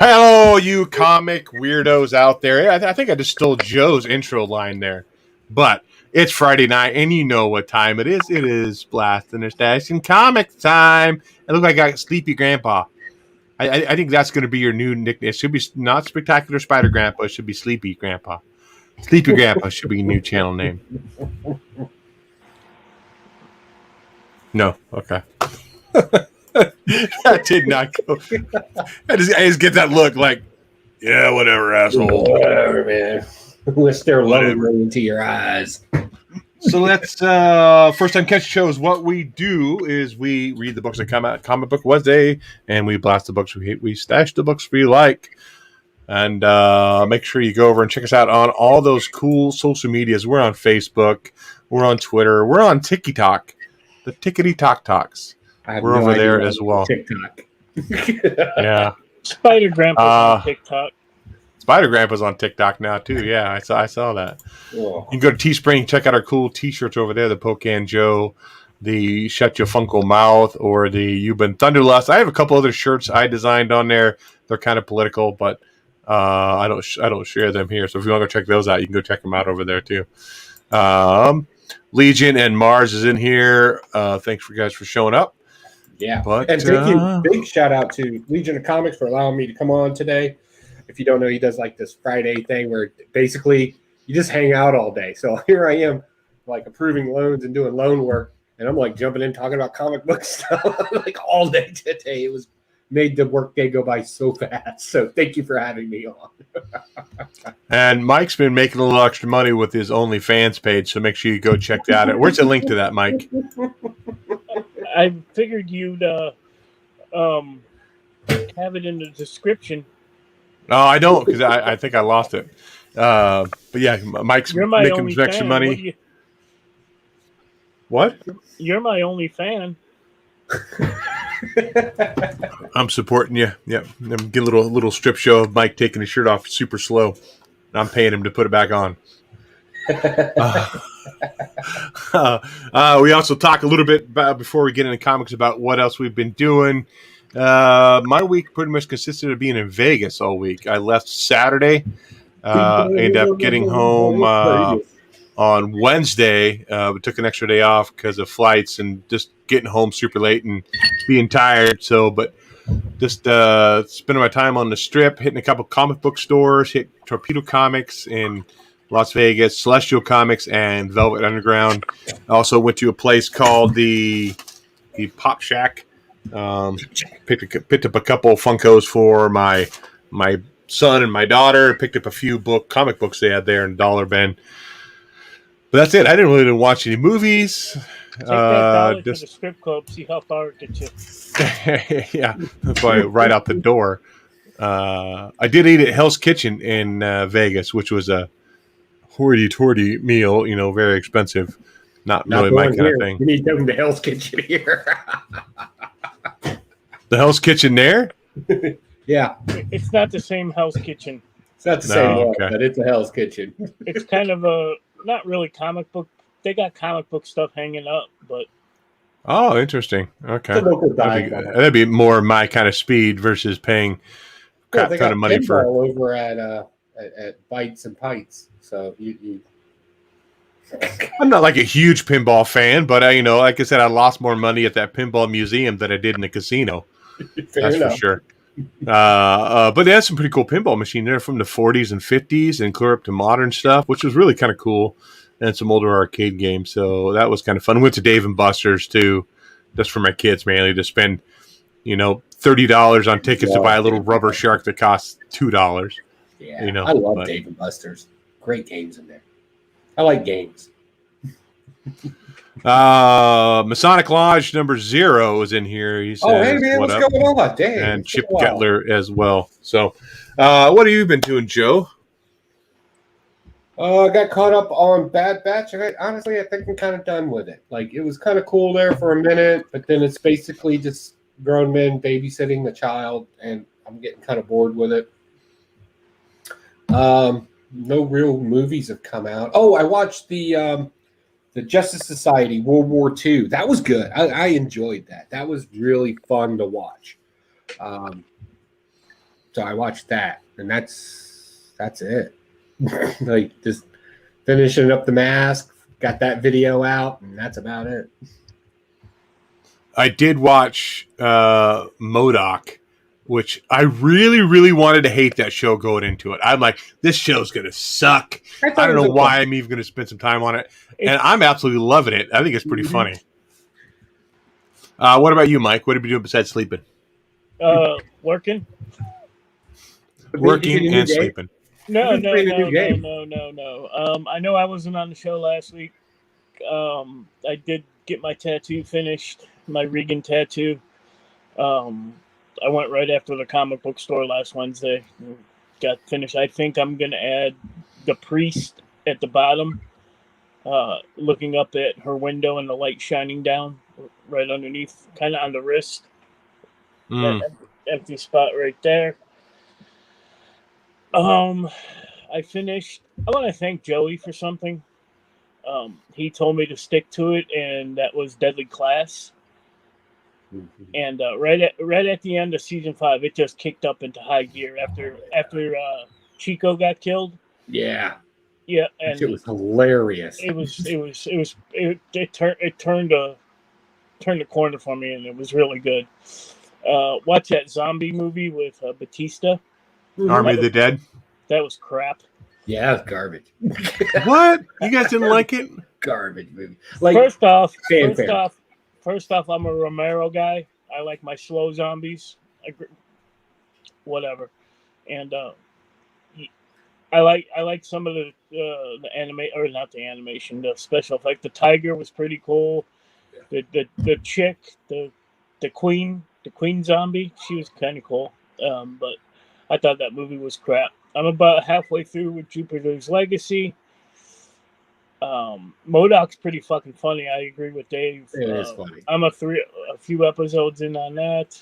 Hello, you comic weirdos out there. I think I just stole Joe's intro line there. But it's Friday night, and you know what time it is. It is Blastin' or Stashin' comic time. It looks like I got Sleepy Grandpa. I think that's going to be your new nickname. It should be not Spectacular Spider Grandpa. It should be Sleepy Grandpa. Sleepy Grandpa should be your new channel name. No? Okay. That did not go. I just get that look like, yeah, whatever, asshole. Whatever, man. We'll stare lovingly into your eyes. So let's first time catch shows. What we do is we read the books that come out Comic Book Wednesday, and we blast the books we hate. We stash the books we like, and make sure you go over and check us out on all those cool social medias. We're on Facebook, we're on Twitter, we're on TikTok, the Tickety Talk Talks. We're over there as well. TikTok. Yeah. Spider Grandpa's on TikTok. Spider Grandpa's on TikTok now too. Yeah, I saw that. Whoa. You can go to Teespring, check out our cool T-shirts over there. The Pocan Joe, the Shut Your Funko Mouth, or the You've Been Thunderlust. I have a couple other shirts I designed on there. They're kind of political, but I don't share them here. So if you want to go check those out, you can go check them out over there too. Legion and Mars is in here. Thanks for guys for showing up. Yeah, but, and thank you. Big shout out to Legion of Comics for allowing me to come on today. If you don't know, he does like this Friday thing where basically you just hang out all day. So here I am, like approving loans and doing loan work, and I'm like jumping in talking about comic book stuff like all day today. It was made the work day go by so fast. So thank you for having me on. And Mike's been making a little extra money with his OnlyFans page, so make sure you go check that out. Where's the link to that, Mike? I figured you'd have it in the description. No, I don't, because I think I lost it. But yeah, Mike's making some extra money. What? You're my only fan. I'm supporting you. Yeah, I'm getting a little strip show of Mike taking his shirt off super slow. I'm paying him to put it back on. We also talk a little bit about, before we get into comics, about what else we've been doing. My week pretty much consisted of being in Vegas all week. I left Saturday, ended up getting home on Wednesday. We took an extra day off because of flights and just getting home super late and being tired. So, but just spending my time on the Strip, hitting a couple comic book stores, hit Torpedo Comics in Las Vegas, Celestial Comics, and Velvet Underground. I also went to a place called the Pop Shack. Picked up a couple of Funkos for my son and my daughter. Picked up a few comic books they had there in Dollar Bin. But that's it. I didn't really watch any movies. Take that to the strip club, see how far it gets you. Yeah, that's why right out the door. I did eat at Hell's Kitchen in Vegas, which was a hoity-toity meal. You know, very expensive. Not really my kind of thing. You need to come to Hell's Kitchen here. The Hell's Kitchen there? Yeah. It's not the same Hell's Kitchen. It's not the same one, but it's a Hell's Kitchen. It's kind of a, not really comic book. They got comic book stuff hanging up, but. Oh, interesting. Okay. It's a local dive. That'd be more my kind of speed versus paying crap ton of money for. Over at Bites and Pites. So you I'm not like a huge pinball fan, but like I said, I lost more money at that pinball museum than I did in the casino. That's enough. For sure. But they had some pretty cool pinball machine there from the 40s and 50s and clear up to modern stuff, which was really kind of cool, and some older arcade games. So that was kind of fun. Went to Dave and Buster's too, just for my kids mainly, to spend $30 on tickets to buy a little rubber shark that costs $2. Yeah, I love Dave and Buster's. Great games in there. I like games. Masonic Lodge number 0 is in here. He says, hey man, what's going on? Damn, and Chip Gettler as well. So, what have you been doing, Joe? I got caught up on Bad Batch. Honestly, I think I'm kind of done with it. Like, it was kind of cool there for a minute, but then it's basically just grown men babysitting the child, and I'm getting kind of bored with it. No real movies have come out. Oh, I watched the Justice Society World War II. That was good. I enjoyed that. That was really fun to watch. So So I watched that, and that's it. Like just finishing up the mask, got that video out, and that's about it. I did watch MODOK, which I really, really wanted to hate that show going into it. I'm like, this show's going to suck. I don't know why I'm even going to spend some time on it. And I'm absolutely loving it. I think it's pretty funny. What about you, Mike? What have you been doing besides sleeping? Working. Working and sleeping. No. I know I wasn't on the show last week. I did get my tattoo finished, my Regan tattoo. I went right after the comic book store last Wednesday. Got finished. I think I'm going to add the priest at the bottom, looking up at her window and the light shining down right underneath, kind of on the wrist. That empty spot right there. I finished. I want to thank Joey for something. He told me to stick to it, and that was Deadly Class. And right at the end of season 5, it just kicked up into high gear after Chico got killed. Yeah, and it was hilarious. It turned a corner for me, and it was really good. Watch that zombie movie with Batista. Army of the Dead. That was crap. Yeah, it's garbage. What? You guys didn't like it? Garbage movie. Like, first off, I'm a Romero guy. I like my slow zombies. Whatever, and I like some of the not the animation, the special effect. The tiger was pretty cool. The chick, the queen zombie, she was kind of cool. But I thought that movie was crap. I'm about halfway through with Jupiter's Legacy. MODOK's pretty fucking funny. I agree with Dave. It is funny. I'm a few episodes in on that.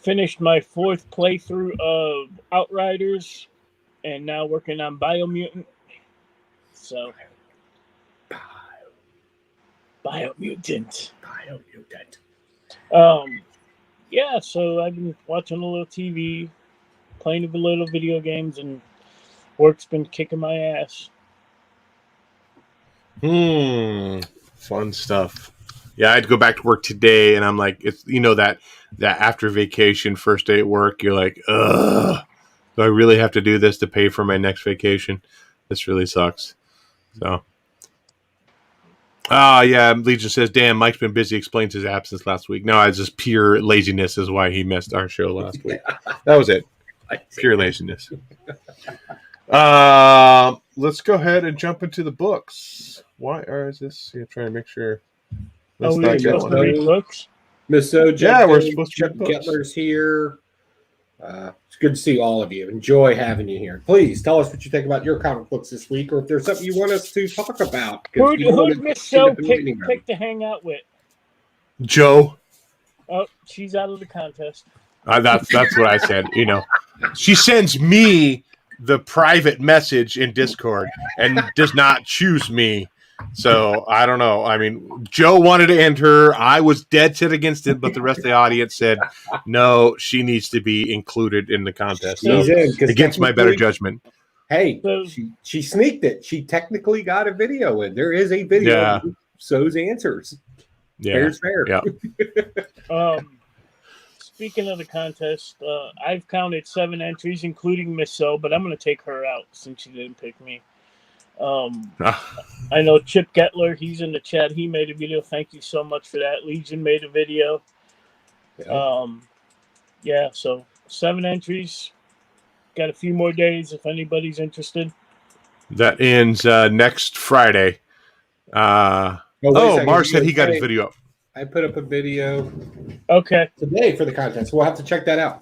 Finished my 4th playthrough of Outriders, and now working on Biomutant. So, Biomutant. Yeah. So I've been watching a little TV, playing a little video games, and work's been kicking my ass. Fun stuff. Yeah, I had to go back to work today, and I'm like, it's that after vacation first day at work, you're like, ugh, do I really have to do this to pay for my next vacation? This really sucks. So, yeah, Legion says, damn, Mike's been busy, explains his absence last week. No, it's just pure laziness is why he missed our show last week. That was it. Pure laziness. Let's go ahead and jump into the books. Why is this? You're trying to make sure. We're supposed to read books? Miss Soja. Yeah, we're supposed to read books. Kettler's here. It's good to see all of you. Enjoy having you here. Please tell us what you think about your comic books this week, or if there's something you want us to talk about. Who'd Miss So pick to hang out with? Joe. Oh, she's out of the contest. That's what I said. She sends me the private message in Discord and does not choose me. So I don't know. I mean, Joe wanted to enter. I was dead set against it, but the rest of the audience said no. She needs to be included in the contest. So against my better judgment. Hey, she sneaked it. She technically got a video in. There is a video of So's answers. Yeah, fair. Yeah. Speaking of the contest, I've counted 7 entries, including Miss So, but I'm going to take her out since she didn't pick me. I know Chip Gettler, he's in the chat. He made a video. Thank you so much for that. Legion made a video. So 7 entries. Got a few more days if anybody's interested. That ends next Friday. Mars said he got his video up. I put up a video today for the contest. We'll have to check that out.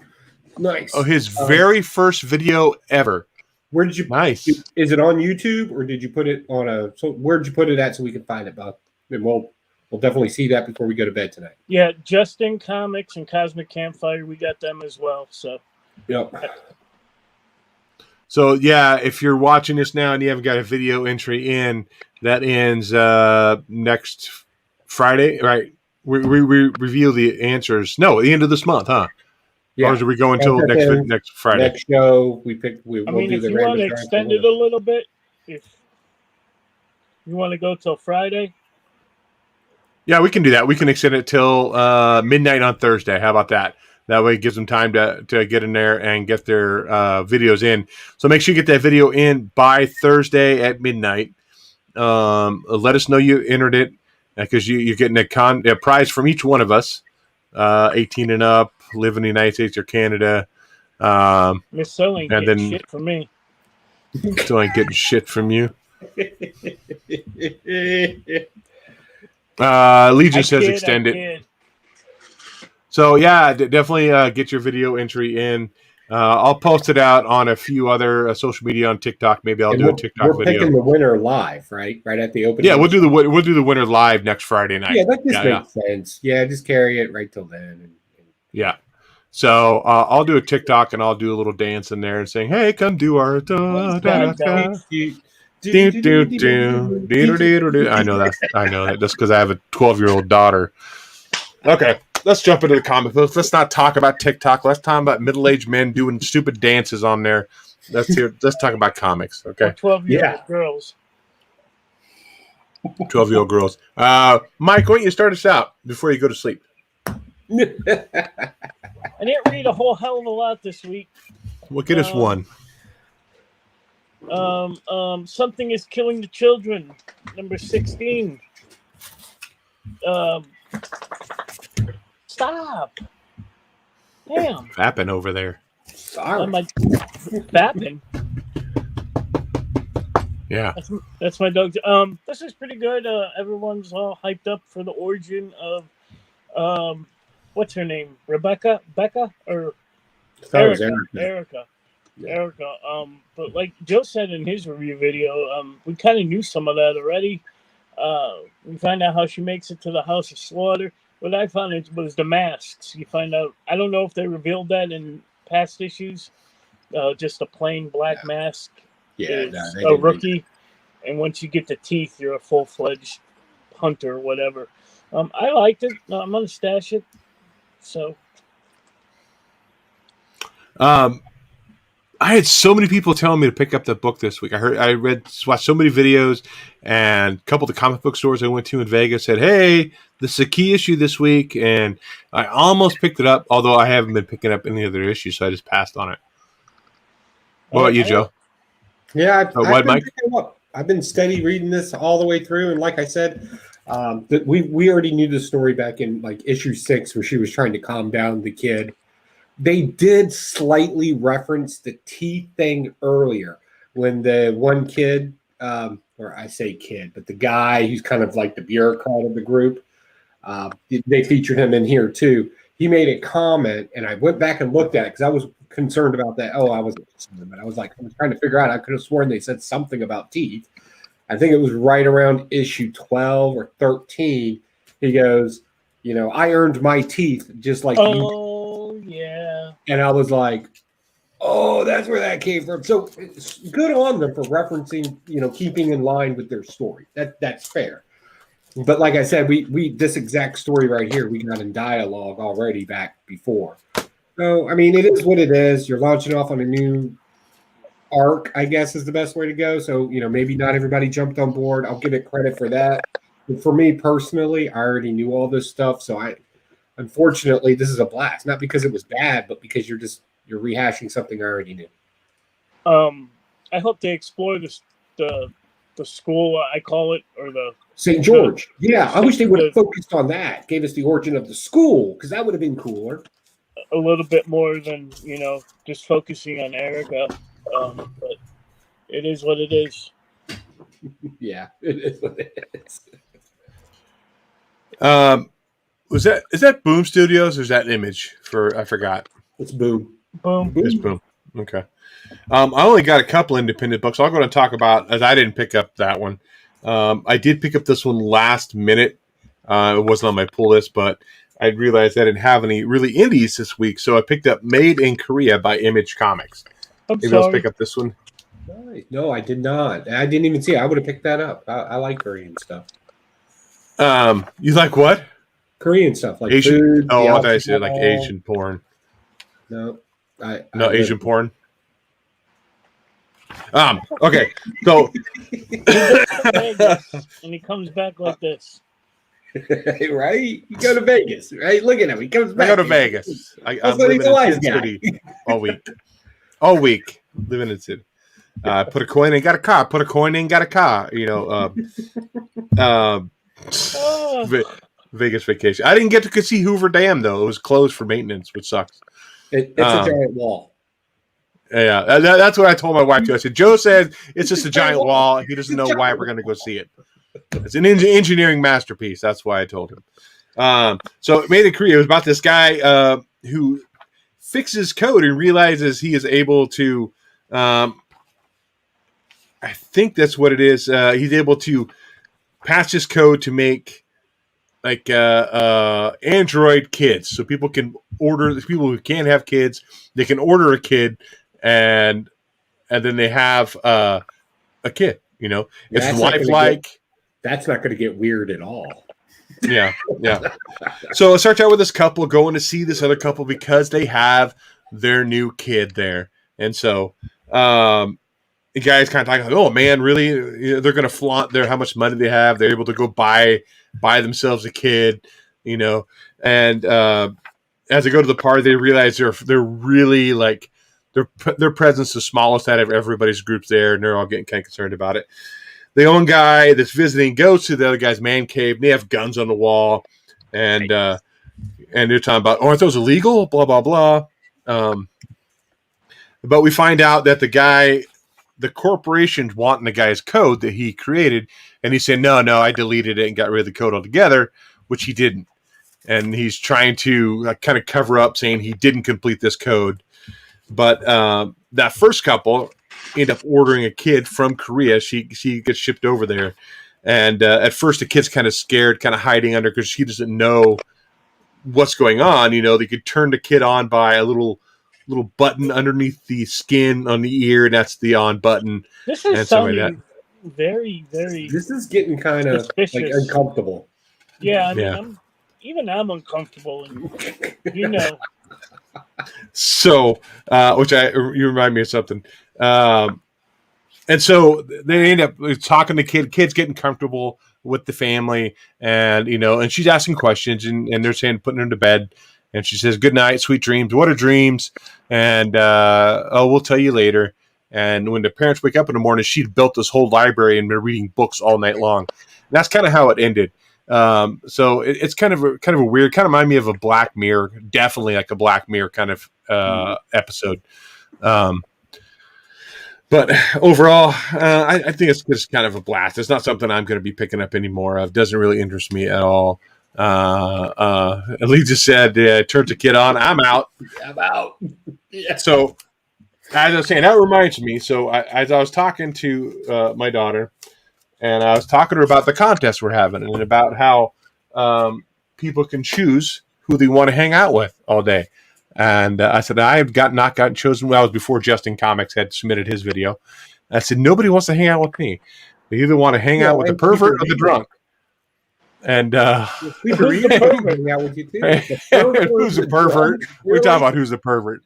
Nice. Oh, his very first video ever. Where did you? Nice. Is it on YouTube or did you put it on a? So where'd you put it at so we can find it, Bob? And we'll definitely see that before we go to bed tonight. Yeah, Justin Comics and Cosmic Campfire, we got them as well. So. Yep. So yeah, if you're watching this now and you haven't got a video entry in, that ends next Friday, right? We reveal the answers. No, at the end of this month, huh? Or do we go until next Friday? Next show, we'll do if the you want to random draft extend it a little bit, if you want to go till Friday. Yeah, we can do that. We can extend it till midnight on Thursday. How about that? That way it gives them time to get in there and get their videos in. So make sure you get that video in by Thursday at midnight. Let us know you entered it because you're getting a prize from each one of us, 18 and up, live in the United States or Canada. Miss So ain't getting shit from me. Still ain't getting shit from you. Legion says extend it. So yeah, definitely get your video entry in. I'll post it out on a few other social media on TikTok. Maybe I'll do a TikTok video. We're picking the winner live, right? Right at the opening. Yeah, we'll do the winner live next Friday night. Yeah, that just makes sense. Yeah, just carry it right till then. Yeah. So I'll do a TikTok and I'll do a little dance in there and saying, "Hey, come do our da da da." I know that just because I have a 12-year-old daughter. Okay, let's jump into the comic books. Let's not talk about TikTok. Let's talk about middle-aged men doing stupid dances on there. Let's talk about comics. Okay, 12-year-old girls. 12-year-old girls. Mike, why don't you start us out before you go to sleep? I didn't read a whole hell of a lot this week. Well, get us one. Something is killing the children. Number 16. Stop. Damn. Fapping over there. Sorry. Fapping. Yeah. That's my dog. This is pretty good. Everyone's all hyped up for the origin of what's her name? Becca or Erica. Erica. But like Joe said in his review video, we kind of knew some of that already. We find out how she makes it to the House of Slaughter. What I found was the masks. You find out. I don't know if they revealed that in past issues. Just a plain black mask. Yeah, a rookie. And once you get the teeth, you're a full-fledged hunter or whatever. I liked it. I'm gonna stash it. So. I had so many people telling me to pick up that book this week. Watched so many videos, and a couple of the comic book stores I went to in Vegas said, "Hey, this is a key issue this week," and I almost picked it up, although I haven't been picking up any other issues, so I just passed on it. What about you, Joe? Yeah, I've been steady reading this all the way through, and like I said, we already knew the story back in like issue 6 where she was trying to calm down the kid. They did slightly reference the teeth thing earlier when the one kid, or I say kid, but the guy who's kind of like the bureaucrat of the group, they featured him in here too. He made a comment, and I went back and looked at it because I was concerned about that. I wasn't concerned, but I was trying to figure out. I could have sworn they said something about teeth. I think it was right around issue 12 or 13. He goes, I earned my teeth just like you. Yeah. And I was like, oh, that's where that came from. So it's good on them for referencing, keeping in line with their story. That's fair. But like I said, we this exact story right here, we got in dialogue already back before. So, I mean, it is what it is. You're launching off on a new arc, I guess is the best way to go. So, maybe not everybody jumped on board. I'll give it credit for that. But for me personally, I already knew all this stuff. So unfortunately, this is a blast. Not because it was bad, but because you're rehashing something I already knew. I hope they explore the school, I call it, or the St. George. I wish they would have focused on that. Gave us the origin of the school, because that would have been cooler. A little bit more than, just focusing on Erica. But it is what it is. Yeah, it is what it is. Is that Boom Studios or is that Image? I forgot. It's Boom. It's Boom. Okay. I only got a couple independent books. I'll go and talk about, as I didn't pick up that one. I did pick up this one last minute. It wasn't on my pull list, but I realized I didn't have any really indies this week, so I picked up Made in Korea by Image Comics. Maybe I'll pick up this one. No, I did not. I didn't even see it. I would have picked that up. I like Korean stuff. You like what? Korean stuff, like Asian food. I thought I said like Asian porn. No. No Asian porn. Okay, so He goes to Vegas and he comes back like this. Right? You go to Vegas, right? Look at him. He comes back. I go to Vegas. I'm He's living a in wise Sin guy. City all week. All week living in City. Put a coin in, got a car. Put a coin in, got a car. You know, Vegas vacation. I didn't get to see Hoover Dam though. It was closed for maintenance, which sucks. It's a giant wall. Yeah, that's what I told my wife too. I said, Joe said it's just a giant wall. He doesn't know why we're going to go see it. It's an engineering masterpiece. That's why I told him. So Made in Korea, it was about this guy who fixes code and realizes he is able to. I think that's what it is. He's able to patch his code to make like Android kids, so people can order. People who can't have kids, they can order a kid, and then they have a kid. You know, it's lifelike. That's not going to get weird at all. Yeah. So it starts out with this couple going to see this other couple because they have their new kid there, and so the guy's kind of talking like, "Oh man, really? You know, they're going to flaunt how much money they have. They're able to go buy themselves a kid, you know." And as they go to the party, they realize they're really like their presence is smallest out of everybody's groups there, and they're all getting kind of concerned about it. The one guy that's visiting goes to the other guy's man cave. And they have guns on the wall, and they're talking about, "Oh, are those illegal?" Blah blah blah. But we find out that the corporation's wanting the guy's code that he created, and he said, "No, I deleted it and got rid of the code altogether," which he didn't. And he's trying to kind of cover up, saying he didn't complete this code. But that first couple end up ordering a kid from Korea. She gets shipped over there, and at first the kid's kind of scared, kind of hiding under because she doesn't know what's going on. You know, they could turn the kid on by a little button underneath the skin on the ear, and that's the on button. This is sounding very, very. This is getting kind of like uncomfortable. Yeah, I mean, I'm uncomfortable, and you know. So, you remind me of something. And so they end up talking to kids getting comfortable with the family, and you know, and she's asking questions, and they're saying putting her to bed, and she says, "Good night, sweet dreams." What are dreams? And we'll tell you later. And when the parents wake up in the morning, she'd built this whole library and been reading books all night long. And that's kind of how it ended. So it's kind of a weird, kind of remind me of a Black Mirror, definitely like a Black Mirror kind of episode. But overall, I think it's just kind of a blast. It's not something I'm going to be picking up anymore of. Doesn't really interest me at all. Lee just said, turns the kid on. I'm out. Yeah. So as I was saying, that reminds me. So as I was talking to my daughter, and I was talking to her about the contest we're having and about how people can choose who they want to hang out with all day. And I said, I have not gotten chosen. Well, that was before Justin Comics had submitted his video. I said, nobody wants to hang out with me. They either want to hang out with the pervert or the drunk. And who's the pervert? Hang out with you too. Who's the pervert? We're talking about who's the pervert.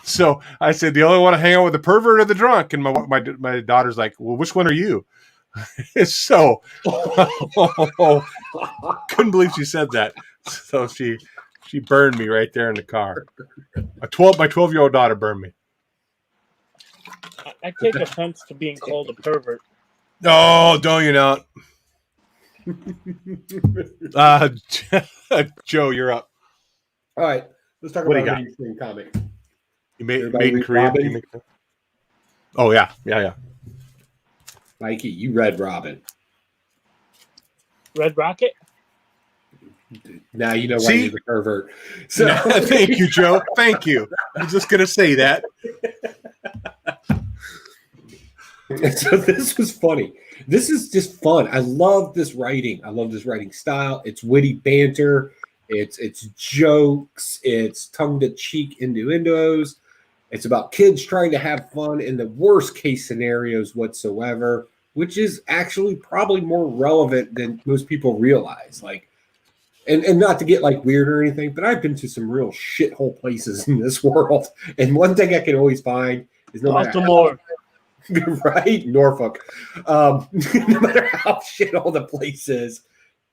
So I said, the only want to hang out with the pervert or the drunk. And my daughter's like, well, which one are you? So couldn't believe she said that. So she burned me right there in the car. My 12-year-old daughter burned me. I take offense to being called a pervert. No, don't you not? Joe, you're up. All right, let's talk about mainstream comics. You made in Korea. Oh yeah. Mikey, you read Robin. Red Rocket? Now you know why you're the pervert. So thank you, Joe. Thank you. I was just gonna say that. So this was funny. This is just fun. I love this writing. I love this writing style. It's witty banter. It's jokes. It's tongue-to-cheek innuendos. It's about kids trying to have fun in the worst case scenarios whatsoever, which is actually probably more relevant than most people realize. Like, And not to get like weird or anything, but I've been to some real shithole places in this world. And one thing I can always find is no matter Baltimore. right, Norfolk. No matter how shithole the place is,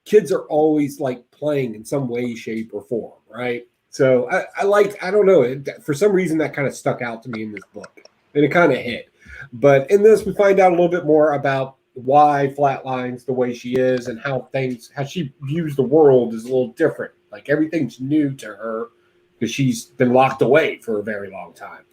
kids are always like playing in some way, shape, or form, right? So I don't know, for some reason that kind of stuck out to me in this book, and it kind of hit. But in this, we find out a little bit more about why Flatline's the way she is and how she views the world is a little different. Like everything's new to her because she's been locked away for a very long time.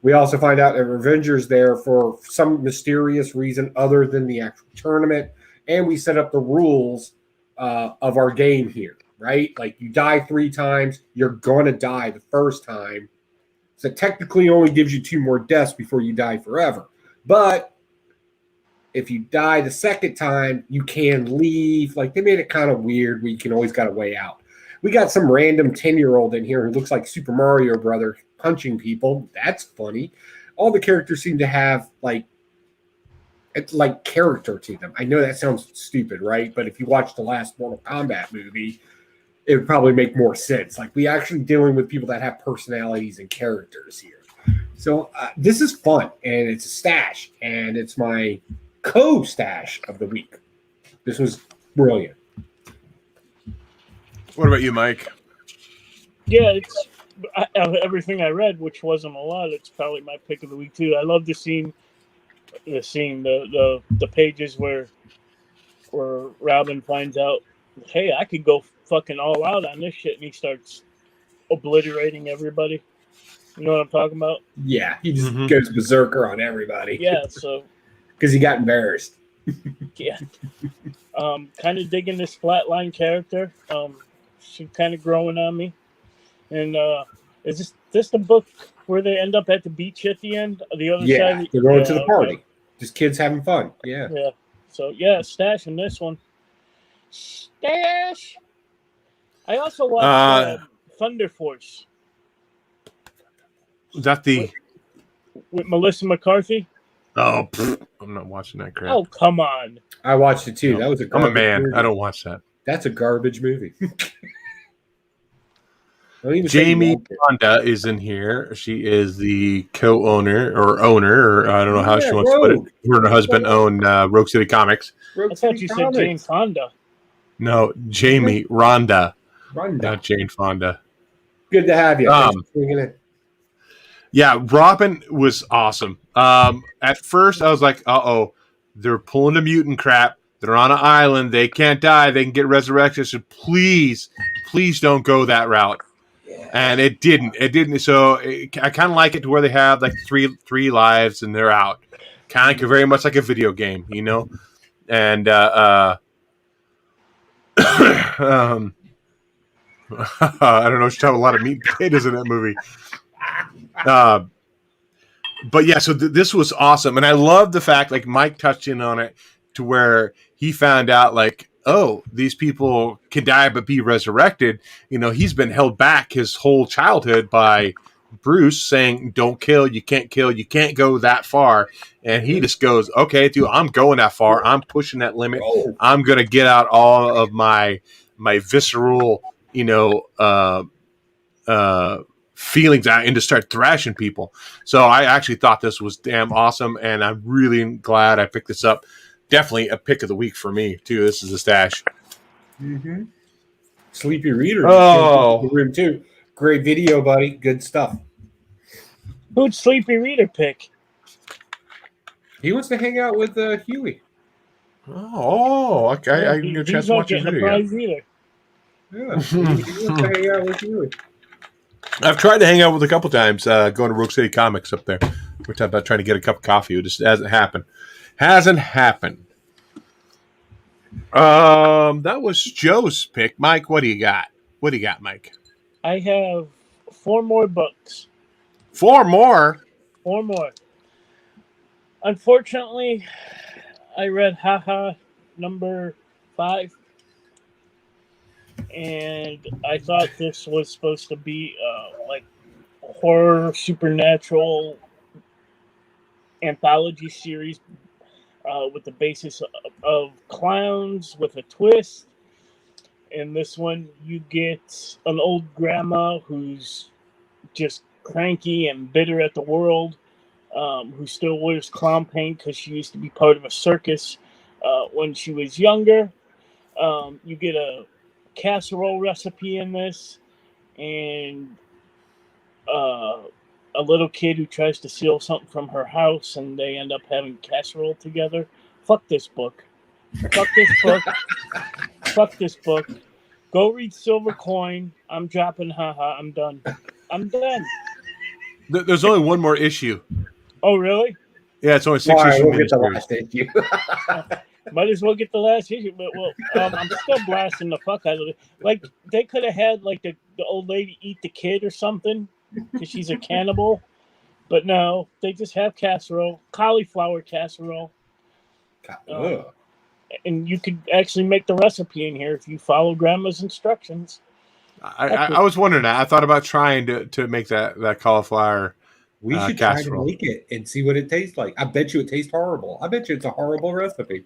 We also find out that Revenger's there for some mysterious reason other than the actual tournament, and we set up the rules of our game here, right? Like you die 3 times, you're gonna die the first time. So technically only gives you 2 more deaths before you die forever. But if you die the second time, you can leave. Like they made it kind of weird where you can always got a way out. We got some random 10-year-old in here who looks like Super Mario Brother punching people. That's funny. All the characters seem to have like character to them. I know that sounds stupid, right? But if you watch the last Mortal Kombat movie, it would probably make more sense. Like we actually dealing with people that have personalities and characters here. So this is fun, and it's a stash, and it's my co-stash of the week. This was brilliant. What about you, Mike? Yeah, it's everything I read, which wasn't a lot. It's probably my pick of the week too. I love the pages where Robin finds out, hey, I could go fucking all out on this shit, and he starts obliterating everybody. You know what I'm talking about? Yeah, he just goes berserker on everybody. Yeah, so because he got embarrassed. Yeah. Kind of digging this Flatline character. She's kind of growing on me. And is this the book where they end up at the beach at the end? The other side? They're going to the party. Okay. Just kids having fun. Yeah. Yeah. So, yeah, stash in this one. Stash! I also watched Thunder Force. Is that the... With Melissa McCarthy? Oh, I'm not watching that crap. Oh, come on. I watched it too. No, that was I'm a man. Movie. I don't watch that. That's a garbage movie. Jamie Fonda is in here. She is the co-owner or I don't know how she wants to put it. Her and her husband own Rogue City Comics. I thought you said Jane Fonda. No, Jamie Rhonda. Not Jane Fonda. Good to have you. Yeah, Robin was awesome. At first, I was like, uh-oh, they're pulling the mutant crap. They're on an island. They can't die. They can get resurrected. So please don't go that route. Yeah. And it didn't. It didn't. So I kind of like it to where they have like three lives and they're out. Kind of very much like a video game, you know? And I don't know. She had a lot of meat and potatoes in that movie. But yeah, so this was awesome. And I love the fact, like Mike touched in on it, to where he found out like, oh, these people can die but be resurrected. You know, he's been held back his whole childhood by Bruce saying, don't kill, you can't go that far. And he just goes, okay, dude, I'm going that far. I'm pushing that limit. I'm going to get out all of my visceral, feelings out and to start thrashing people. So I actually thought this was damn awesome, and I'm really glad I picked this up. Definitely a pick of the week for me too. This is a stash. Mm-hmm. Sleepy Reader. Oh, room too. Great video, buddy. Good stuff. Who'd Sleepy Reader pick? He wants to hang out with Huey. Oh, okay. I didn't get a chance to watch his video. Yeah, he wants to hang out with Huey. I've tried to hang out with a couple times, going to Rogue City Comics up there. We're talking about trying to get a cup of coffee. It just hasn't happened. That was Joe's pick. Mike, what do you got? What do you got, Mike? I have 4 more books. 4 more? 4 more. Unfortunately, I read Haha number 5. And I thought this was supposed to be like a horror, supernatural anthology series with the basis of clowns with a twist. In this one, you get an old grandma who's just cranky and bitter at the world, who still wears clown paint because she used to be part of a circus when she was younger. You get a casserole recipe in this, and a little kid who tries to steal something from her house, and they end up having casserole together. Fuck this book. Fuck this book. Fuck this book. Go read Silver Coin. I'm dropping haha. I'm done. I'm done. There's only one more issue. Oh, really? Yeah, it's only 6 issues. We'll get the last issue. Might as well get the last issue, but I'm still blasting the fuck out of it. Like, they could have had like the old lady eat the kid or something because she's a cannibal, but no, they just have casserole, cauliflower casserole, and you could actually make the recipe in here if you follow Grandma's instructions. I was wondering that. I thought about trying to make that cauliflower. We should casserole. try to make it and see what it tastes like. I bet you it tastes horrible. I bet you it's a horrible recipe.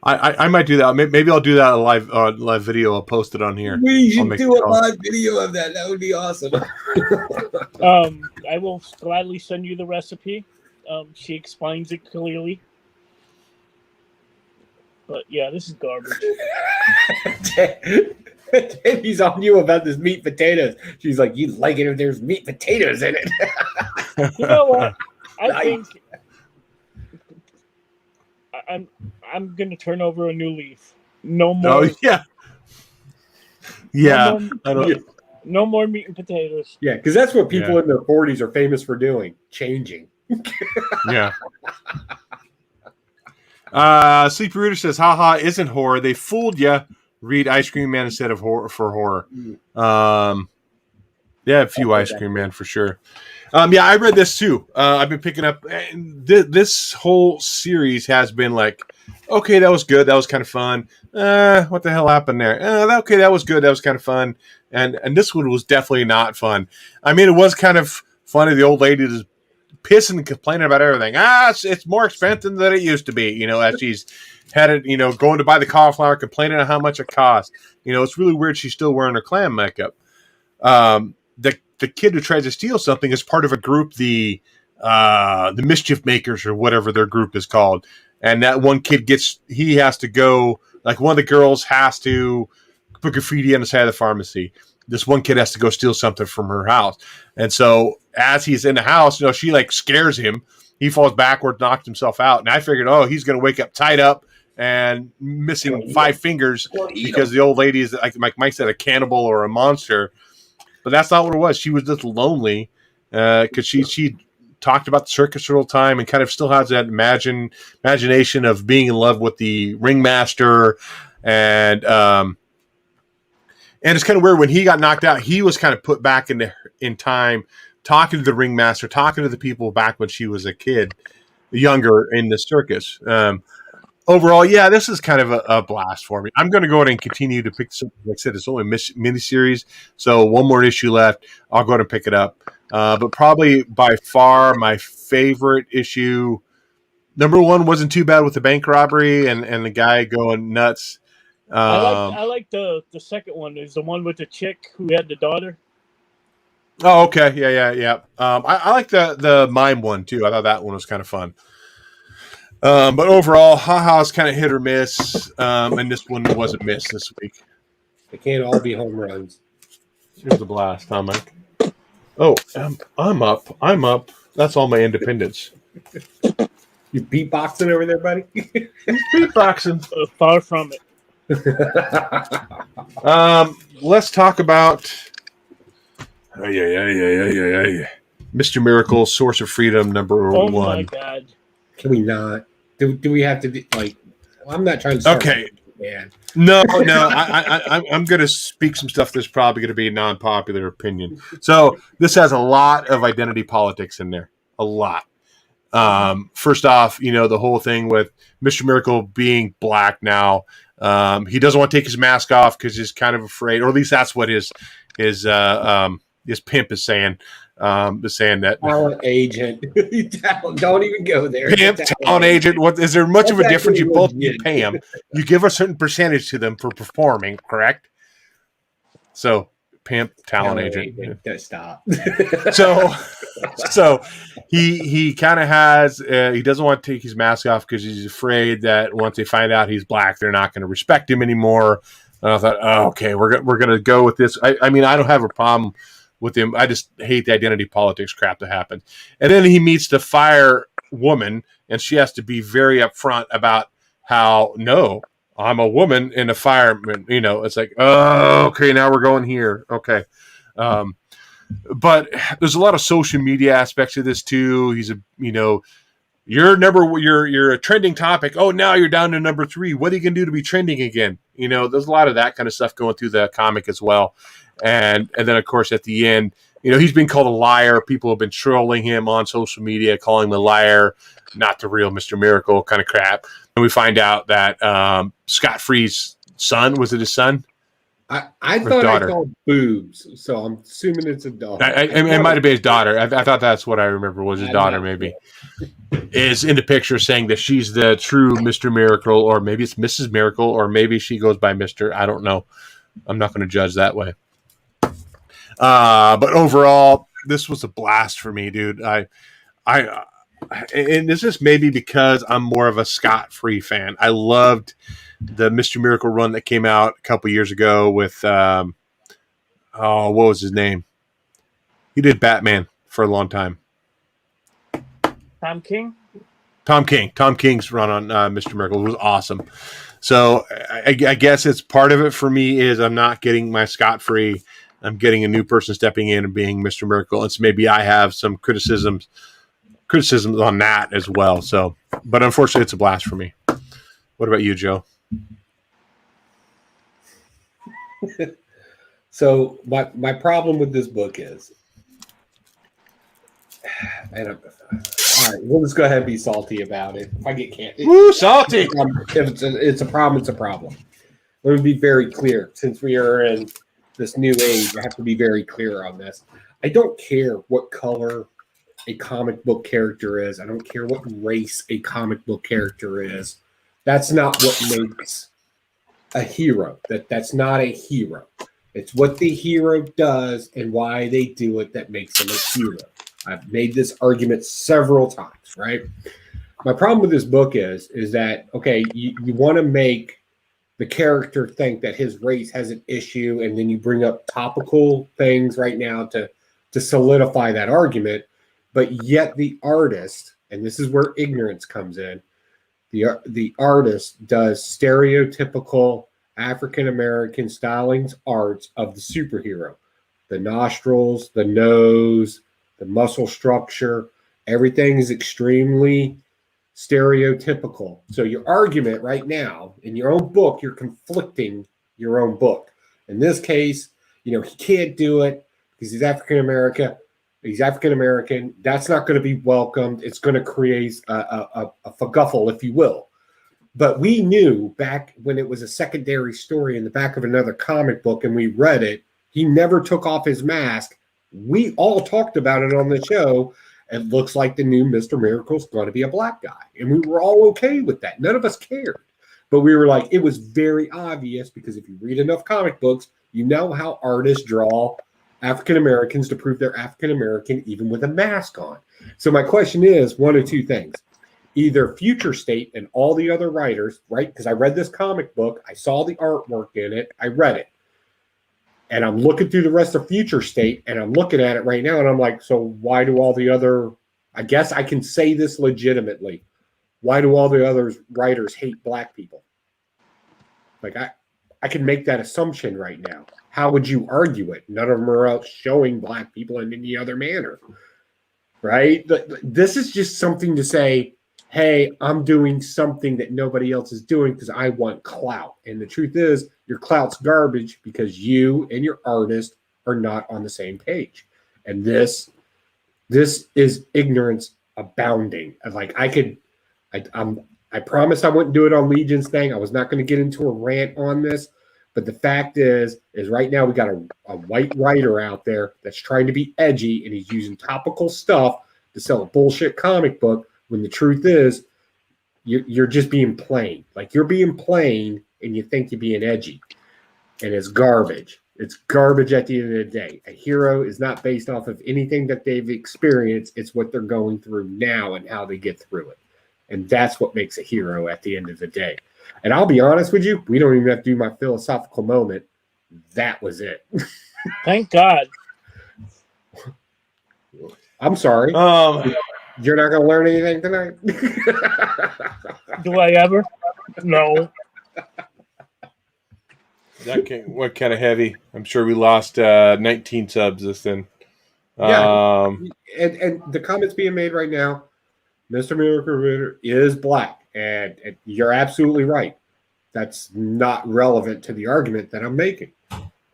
I might do that. Maybe I'll do that a live video. I'll post it on here. We should do a live video of that. That would be awesome. I will gladly send you the recipe. She explains it clearly. But yeah, this is garbage. He's on you about this meat potatoes. She's like, you like it if there's meat potatoes in it. You know what? I think I'm gonna turn over a new leaf. No more. Oh yeah. Yeah. No more meat and potatoes. Yeah, because that's what people in their 40s are famous for doing. Changing. Yeah. Sleepy Rooter says, haha, isn't horror. They fooled you. Read Ice Cream Man instead of horror for horror. Yeah, a few Ice Cream Man for sure. Yeah, I read this too. I've been picking up. This whole series has been like, okay, that was good. That was kind of fun. What the hell happened there? Okay, that was good. That was kind of fun. And this one was definitely not fun. I mean, it was kind of funny. The old lady is pissing and complaining about everything. It's more expensive than it used to be. You know, as she's headed, going to buy the cauliflower, complaining on how much it costs. It's really weird. She's still wearing her clam makeup. The kid who tries to steal something is part of a group, the Mischief Makers or whatever their group is called. And that one kid he has to go, like one of the girls has to put graffiti on the side of the pharmacy. This one kid has to go steal something from her house. And so as he's in the house, she like scares him. He falls backward, knocks himself out. And I figured, he's going to wake up tied up and missing 5 fingers because the old lady is, like Mike said, a cannibal or a monster. But that's not what it was. She was just lonely because she talked about the circus the whole time and kind of still has that imagination of being in love with the ringmaster. And it's kind of weird when he got knocked out. He was kind of put back in time, talking to the ringmaster, talking to the people back when she was a kid, younger in the circus. Overall, yeah, this is kind of a blast for me. I'm going to go ahead and continue to pick some. Like I said, it's only a miniseries, so one more issue left. I'll go ahead and pick it up. But probably by far my favorite issue, number 1 wasn't too bad with the bank robbery and the guy going nuts. I like the second one. There's the one with the chick who had the daughter. Oh, okay, yeah. I like the mime one too. I thought that one was kind of fun. But overall, haha's kind of hit or miss, and this one wasn't missed this week. They can't all be home runs. Here's the blast, huh, Mike? Oh, I'm up. That's all my independence. You beatboxing over there, buddy? Beatboxing. Far from it. Let's talk about Mr. Miracle, Source of Freedom, number 1. Oh my God! Can we not? Do we have to be like? I'm not trying to. Okay. Man. No. I'm going to speak some stuff that's probably going to be a non-popular opinion. So this has a lot of identity politics in there. A lot. First off, the whole thing with Mr. Miracle being black now. He doesn't want to take his mask off because he's kind of afraid, or at least that's what his pimp is saying. Saying that talent agent. Don't even go there. Pimp, talent agent. What is there much of a difference? You both pay him. You give a certain percentage to them for performing, correct? So pimp, talent agent. Stop. So he kind of has he doesn't want to take his mask off because he's afraid that once they find out he's black, they're not going to respect him anymore. And I thought, oh, okay, we're gonna go with this. I mean, I don't have a problem with him. I just hate the identity politics crap that happens. And then he meets the fire woman, and she has to be very upfront about how no, I'm a woman and a fireman. You know, it's like, oh, okay, now we're going here. Okay. But there's a lot of social media aspects of this too. He's you're a trending topic. Oh, now you're down to number 3. What are you gonna do to be trending again? You know, there's a lot of that kind of stuff going through the comic as well. And then of course at the end, you know, he's been called a liar. People have been trolling him on social media, calling him a liar, not the real Mr. Miracle kind of crap. And we find out that Scott Free's son, was it his son? I thought I called boobs, so I'm assuming it's a daughter. It might have been his daughter. I thought that's what I remember was his daughter, maybe. Is in the picture saying that she's the true Mr. Miracle, or maybe it's Mrs. Miracle, or maybe she goes by Mr. I don't know. I'm not going to judge that way. But overall, this was a blast for me, dude. And this is maybe because I'm more of a Scott Free fan. I loved the Mr. Miracle run that came out a couple years ago with what was his name? He did Batman for a long time. Tom King. Tom King's run on Mr. Miracle was awesome. So I guess it's part of it for me is I'm not getting my Scott Free. I'm getting a new person stepping in and being Mr. Miracle. And so maybe I have some criticisms on that as well. So, but unfortunately, it's a blast for me. What about you, Joe? So my problem with this book is, all right, we'll just go ahead and be salty about it. If I get candy, woo, salty. If it's a problem, it's a problem. Let me be very clear. Since we are in this new age, I have to be very clear on this. I don't care what color a comic book character is. I don't care what race a comic book character is. That's not what makes a hero. That's not a hero. It's what the hero does and why they do it that makes them a hero. I've made this argument several times, right? My problem with this book is that, okay, you want to make the character think that his race has an issue, and then you bring up topical things right now to solidify that argument, but yet the artist, and this is where ignorance comes in, the artist does stereotypical African-American stylings arts of the superhero. The nostrils, the nose, the muscle structure, everything is extremely stereotypical. So your argument right now in your own book, you're conflicting your own book. In this case, he can't do it because he's African American. That's not going to be welcomed. It's going to create a faguffle, if you will. But we knew back when it was a secondary story in the back of another comic book and we read it, he never took off his mask. We all talked about it on the show. It looks like the new Mr. Miracle's going to be a black guy. And we were all okay with that. None of us cared. But we were like, it was very obvious because if you read enough comic books, you know how artists draw African Americans to prove they're African American even with a mask on. So my question is one of two things. Either Future State and all the other writers, right? Because I read this comic book. I saw the artwork in it. I read it. And I'm looking through the rest of Future State, and I'm looking at it right now, and I'm like, so why do all the other, I guess I can say this legitimately, why do all the other writers hate black people? Like, I can make that assumption right now. How would you argue it? None of them are out showing black people in any other manner, right? This is just something to say, hey, I'm doing something that nobody else is doing because I want clout. And the truth is, your clout's garbage because you and your artist are not on the same page. And this is ignorance abounding. Like I promised I wouldn't do it on Legion's thing. I was not going to get into a rant on this. But the fact is right now we got a white writer out there that's trying to be edgy, and he's using topical stuff to sell a bullshit comic book. When the truth is, you're just being plain. Like you're being plain, and you think you're being edgy, and it's garbage. It's garbage at the end of the day. A hero is not based off of anything that they've experienced. It's what they're going through now and how they get through it. And that's what makes a hero at the end of the day. And I'll be honest with you, we don't even have to do my philosophical moment. That was it. Thank God. I'm sorry. You're not going to learn anything tonight? Do I ever? No. What kind of heavy? I'm sure we lost 19 subs this then. Yeah. And the comments being made right now, Mr. Miracle is black. And you're absolutely right. That's not relevant to the argument that I'm making.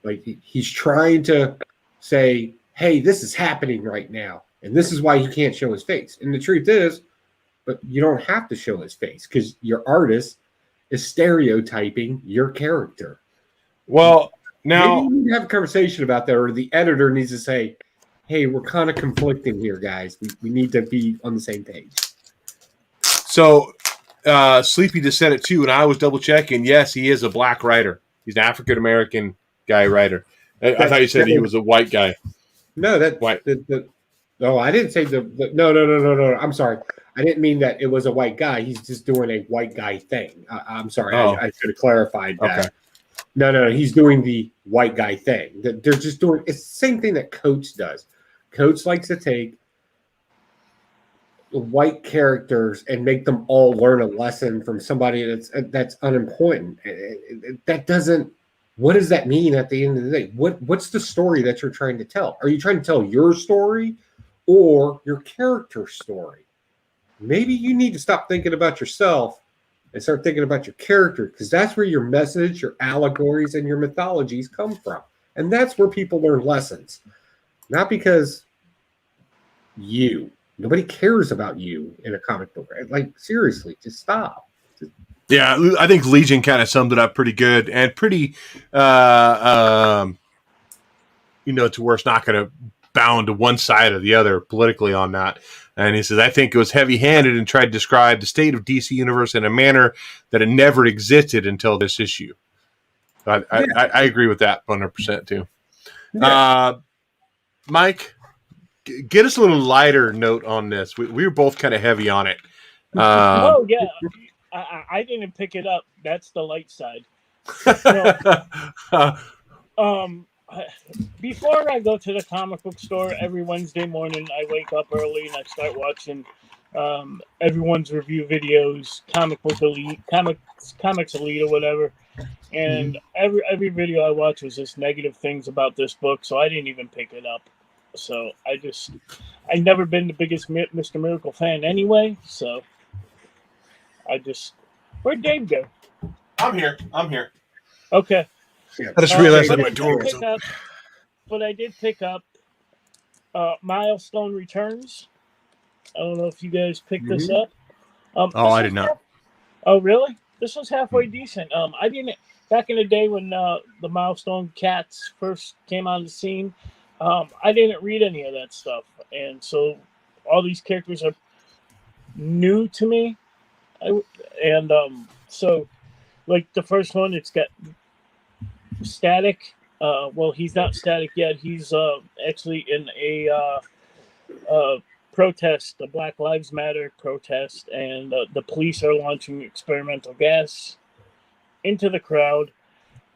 Like, he's trying to say, hey, this is happening right now. And this is why he can't show his face. And the truth is, but you don't have to show his face because your artist is stereotyping your character. Well, now maybe we need to have a conversation about that, or the editor needs to say, hey, we're kind of conflicting here, guys. We need to be on the same page. So Sleepy just said it too, and I was double checking. Yes, he is a black writer. He's an African American guy writer. I thought you said he was a white guy. No, that white. No, I didn't say no. I'm sorry. I didn't mean that it was a white guy. He's just doing a white guy thing. I'm sorry. I should have clarified that. Okay. No. He's doing the white guy thing. They're just doing it's the same thing that Coates does. Coates likes to take white characters and make them all learn a lesson from somebody that's unimportant. That doesn't. What does that mean at the end of the day? What's the story that you're trying to tell? Are you trying to tell your story or your character's story? Maybe you need to stop thinking about yourself and start thinking about your character, because that's where your message, your allegories, and your mythologies come from. And that's where people learn lessons. Not because nobody cares about you in a comic book. Like, seriously, just stop. Yeah, I think Legion kind of summed it up pretty good and pretty, to where it's not going to bound to one side or the other politically on that. And he says, I think it was heavy-handed and tried to describe the state of DC Universe in a manner that it never existed until this issue. I agree with that 100% too. Yeah. Mike, get us a little lighter note on this. We were both kind of heavy on it. Oh, yeah. I didn't pick it up. That's the light side. Before I go to the comic book store every Wednesday morning, I wake up early and I start watching everyone's review videos, Comics Elite or whatever. And every video I watch was just negative things about this book, so I didn't even pick it up. So I've never been the biggest Mr. Miracle fan anyway, so where'd Dave go? I'm here. Okay. I just realized that my door was open. But I did pick up Milestone Returns. I don't know if you guys picked this up. I did not. Oh, really? This was halfway decent. I didn't back in the day when the Milestone Cats first came on the scene. I didn't read any of that stuff, and so all these characters are new to me. So, like the first one, it's got Static. Well, he's not Static yet. He's actually in a protest, the Black Lives Matter protest, and the police are launching experimental gas into the crowd,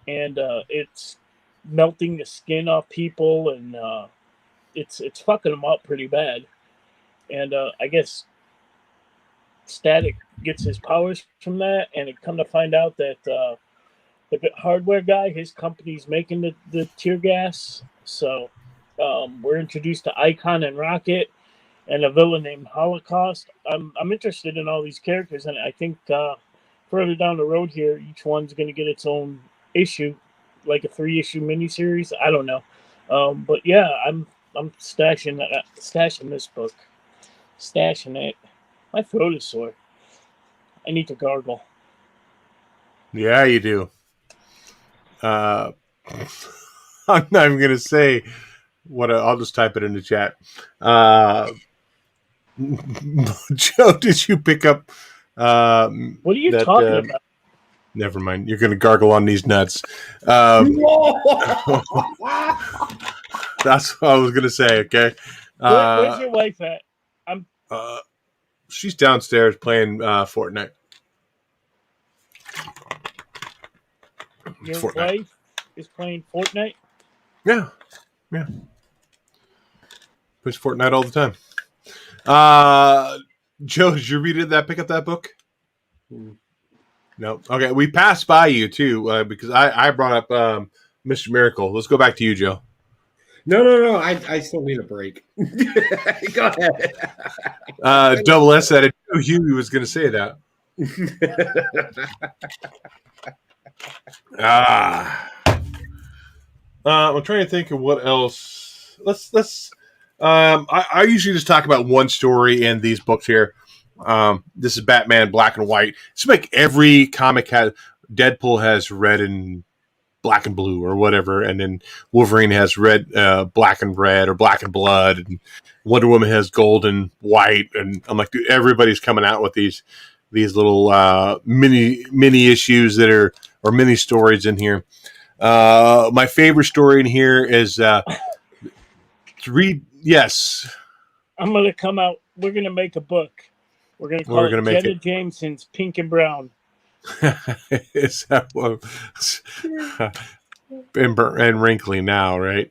and it's melting the skin off people, and it's fucking them up pretty bad. And I guess Static gets his powers from that, and it come to find out that the hardware guy, his company's making the tear gas. So we're introduced to Icon and Rocket and a villain named Holocaust. I'm interested in all these characters, and I think further down the road here, each one's going to get its own issue, like a 3-issue miniseries. I don't know, but yeah, I'm stashing this book, stashing it. My throat is sore. I need to gargle. Yeah, you do. I'm not even going to say what. I'll just type it in the chat. Joe, did you pick up? What are you talking about? Never mind. You're going to gargle on these nuts. That's what I was going to say, okay? Where's your wife at? She's downstairs playing Fortnite. Your wife is playing Fortnite? Yeah. Plays Fortnite all the time. Joe, did you read it? Pick up that book? No. Okay, we passed by you too because I brought up Mr. Miracle. Let's go back to you, Joe. No. I still need a break. Go ahead. Double S said it. Huey was going to say that. I'm trying to think of what else. Let's. I usually just talk about one story in these books here. This is Batman Black and White. It's like every comic Deadpool has red and black and blue or whatever, and then Wolverine has red, black and red, or black and blood, and Wonder Woman has gold and white. And I'm like, dude, everybody's coming out with these little mini issues that are, or mini stories in here. My favorite story in here is Yes. I'm going to come out. We're going to make a book. We're going to call it Jenna Jameson's Pink and Brown. Is that what? And wrinkly now, right?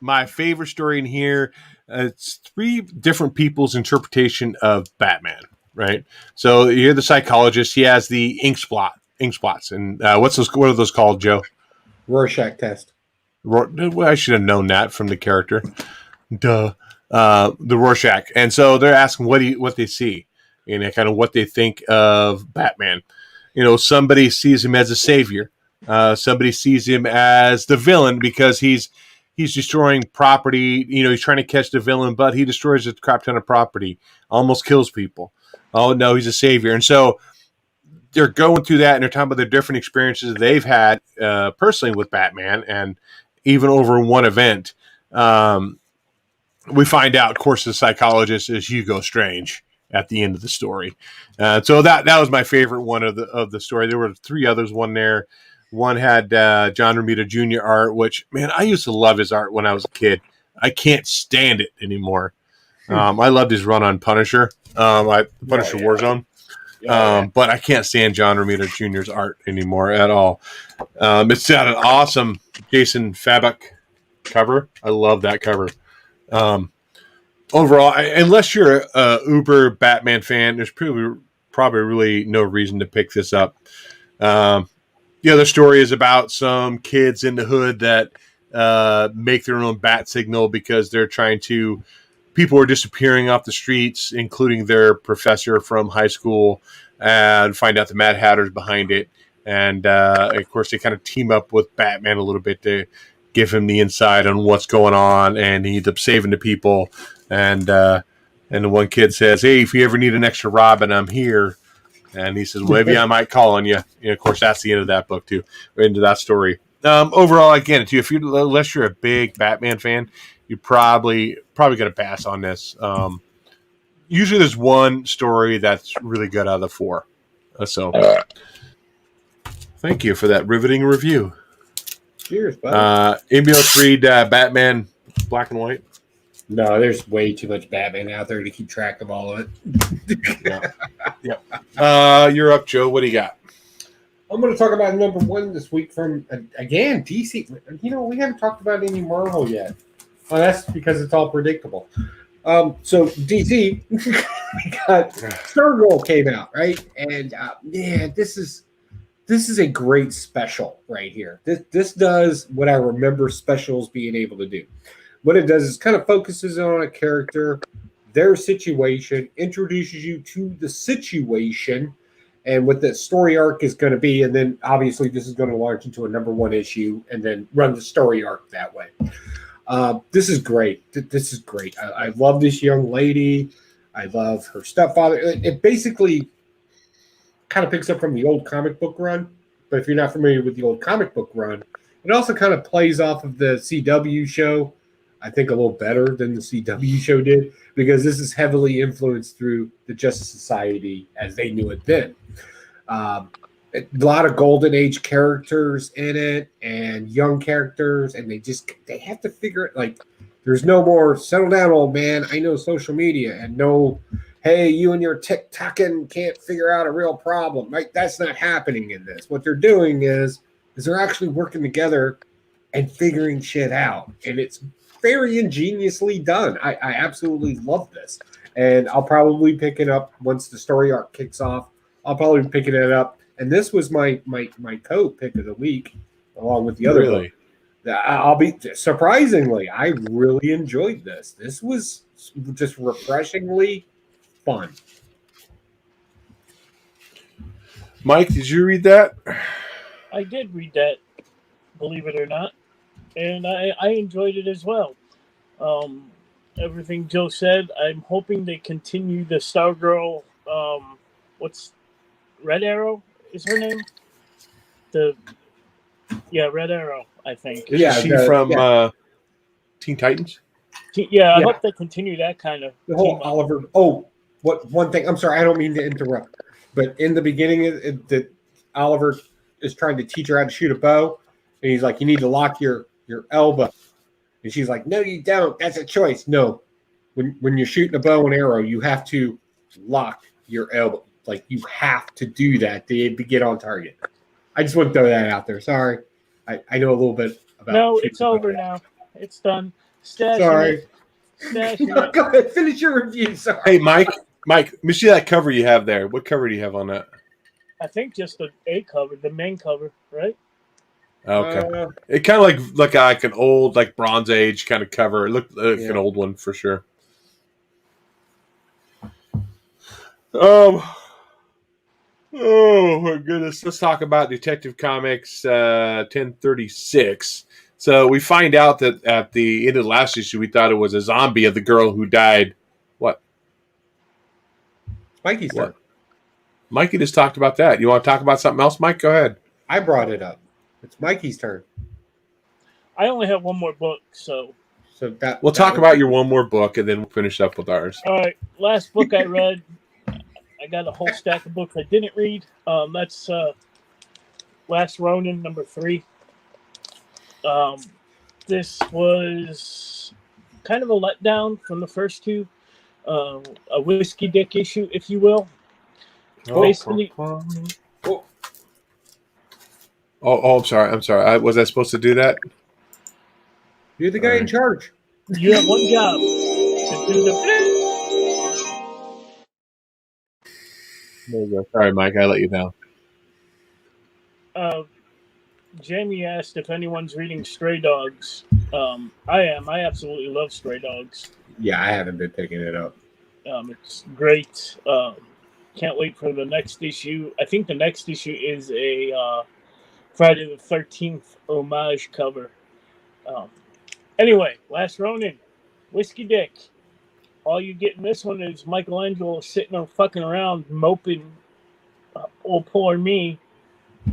My favorite story in here, it's 3 different people's interpretation of Batman, right? So you're the psychologist. He has the ink spots. And what are those called, Joe? Rorschach test. I should have known that from the character. Duh. The Rorschach. And so they're asking what they see and kind of what they think of Batman. Somebody sees him as a savior. Somebody sees him as the villain because he's destroying property. He's trying to catch the villain, but he destroys a crap ton of property, almost kills people. Oh, no, he's a savior. And so they're going through that, and they're talking about the different experiences they've had personally with Batman, and even over one event. We find out, of course, the psychologist is Hugo Strange at the end of the story. So that was my favorite one of the story. There were 3 others. One had John Romita Jr. art, which, man, I used to love his art when I was a kid. I can't stand it anymore. I loved his run on Punisher, Punisher Warzone. But I can't stand John Romita Jr.'s art anymore at all. It's got an awesome Jason Fabok cover. I love that cover. Overall, unless you're a uber Batman fan, there's probably really no reason to pick this up. The other story is about some kids in the hood that make their own bat signal because they're trying to. People are disappearing off the streets, including their professor from high school, and find out the Mad Hatter's behind it. And of course, they kind of team up with Batman a little bit to give him the insight on what's going on, and he ends up saving the people. And the one kid says, "Hey, if you ever need an extra Robin, I'm here." And he says, "Well, maybe I might call on you." And of course, that's the end of that book too, or into that story. Overall, again, too, unless you're a big Batman fan, you're probably going to pass on this. Usually, there's one story that's really good out of the 4. So, thank you for that riveting review. Cheers, bud. Anybody else read Batman Black and White? No, there's way too much Batman out there to keep track of all of it. Yeah. You're up, Joe. What do you got? I'm going to talk about number 1 this week from, again, DC. We haven't talked about any Marvel yet. Oh, that's because it's all predictable. So DC, we got Stargirl came out, right? And this is a great special right here. This does what I remember specials being able to do. What it does is kind of focuses on a character, their situation, introduces you to the situation, and what the story arc is going to be. And then obviously this is going to launch into a number 1 issue and then run the story arc that way. This is great. This is great. I love this young lady. I love her stepfather. It basically kind of picks up from the old comic book run. But if you're not familiar with the old comic book run, it also kind of plays off of the CW show I think, a little better than the CW show did, because this is heavily influenced through the Justice Society as they knew it then. A lot of golden age characters in it and young characters, and they have to figure it. Like, there's no more settle down, old man, I know social media, and no, hey, you and your TikToking can't figure out a real problem. Right? That's not happening in this. What they're doing is they're actually working together and figuring shit out, and it's very ingeniously done. I absolutely love this, and I'll probably pick it up once the story arc kicks off. I'll probably be picking it up, and this was my co-pick of the week, along with the other book. I'll be surprisingly, I really enjoyed this. This was just refreshingly fun. Mike, did you read that? I did read that, believe it or not, and I enjoyed it as well. Everything Joe said, I'm hoping they continue the Stargirl. What's Red Arrow is her name? Red Arrow, I think. Is she from Teen Titans? I hope they continue that kind of. The whole Oliver. Oh, one thing? I'm sorry, I don't mean to interrupt, but in the beginning, Oliver is trying to teach her how to shoot a bow, and he's like, "You need to lock your elbow," and she's like, "No, you don't. That's a choice." No, when you're shooting a bow and arrow, you have to lock your elbow. Like, you have to do that to get on target. I just want to throw that out there. Sorry, I know a little bit about. No, it's over now. It's done. Sorry. No, go ahead. Finish your review. Sorry. Hey, Mike, let me see that cover you have there. What cover do you have on that? I think just the cover, the main cover, right? Okay. It kind of like an old, like, Bronze Age kind of cover. It looked like an old one for sure. Oh my goodness! Let's talk about Detective Comics 1036. So we find out that at the end of the last issue, we thought it was a zombie of the girl who died. What? Mikey's turn. Mikey just talked about that. You want to talk about something else, Mike? Go ahead. I brought it up. It's Mikey's turn. I only have one more book, so we'll talk about your one more book, and then we'll finish up with ours. All right. Last book I read. I got a whole stack of books I didn't read. That's Last Ronin, number 3. This was kind of a letdown from the first two. A whiskey dick issue, if you will. Basically. I'm sorry. Was I supposed to do that? You're the guy in charge. You have one job to do the. There you go. Sorry, Mike. I let you down. Jamie asked if anyone's reading Stray Dogs. I am. I absolutely love Stray Dogs. Yeah, I haven't been picking it up. It's great. Can't wait for the next issue. I think the next issue is a Friday the 13th homage cover. Anyway, Last Ronin, Whiskey Dick. All you get in this one is Michelangelo sitting there fucking around moping, oh, poor me.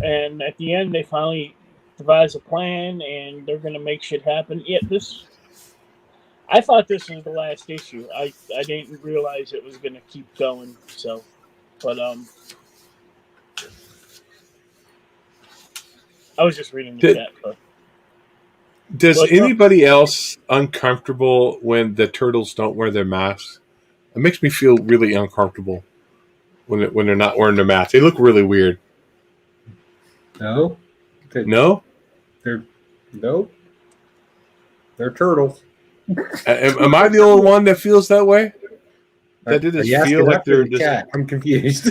And at the end, they finally devise a plan, and they're going to make shit happen. Yeah, I thought this was the last issue. I didn't realize it was going to keep going. So, but I was just reading the chat. But. Does anybody else uncomfortable when the turtles don't wear their masks? It makes me feel really uncomfortable when they're not wearing their masks. They look really weird. No. No? They're turtles. Am I the only one that feels that way? That did just feel like they're just... I'm confused.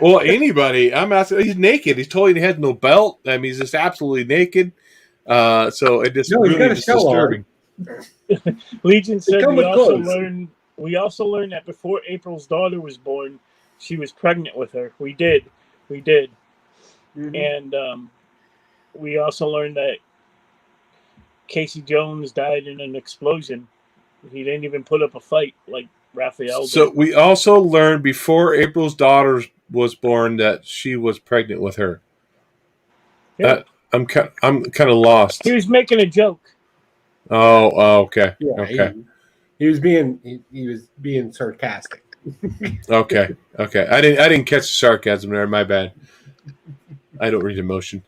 Well, anybody. I'm asking. He's naked. He's totally has no belt. I mean, he's just absolutely naked. So it just really is disturbing. Legion said we also learned that before April's daughter was born, she was pregnant with her. We did. Mm-hmm. And we also learned that Casey Jones died in an explosion. He didn't even put up a fight like Raphael did. So we also learned before April's daughter was born that she was pregnant with her. Yeah. I'm kind of lost. He was making a joke. Okay. Yeah, Okay. he was being sarcastic. Okay. I didn't catch the sarcasm there. My bad. I don't read emotion.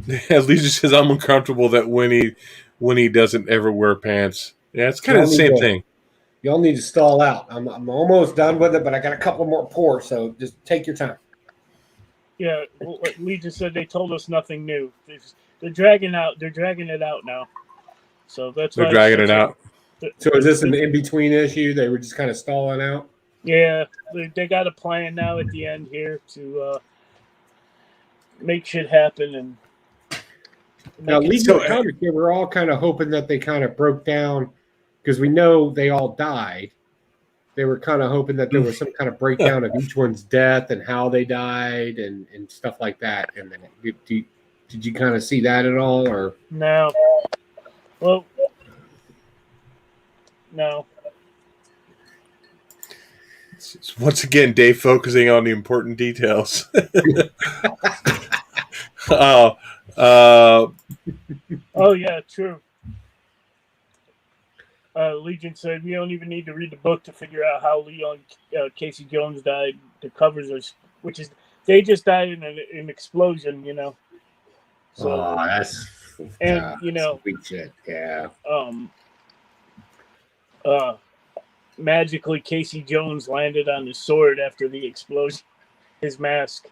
Lisa says I'm uncomfortable that when he doesn't ever wear pants. Yeah, it's kind of the same thing. Y'all need to stall out. I'm almost done with it, but I got a couple more pours, so just take your time. Yeah, like Lee just said, they told us nothing new. They're dragging it out now. So that's They're dragging it out. So is this an in-between issue? They were just kind of stalling out? Yeah, they got a plan now at the end here to make shit happen. And now, Legion of Comics, they were all kind of hoping that they kind of broke down, because we know they all died. They were kind of hoping that there was some kind of breakdown of each one's death and how they died and stuff like that. And then did you kind of see that at all, or no? Well, no. Once again, Dave focusing on the important details. Oh yeah, true. Legion said we don't even need to read the book to figure out how Leon Casey Jones died. The covers are, which is they just died in an explosion, you know. So that's you know, sweet shit. Yeah. Magically Casey Jones landed on his sword after the explosion. His mask.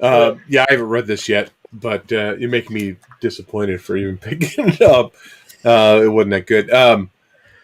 Yeah, I haven't read this yet, but you make me disappointed for even picking it up. It wasn't that good.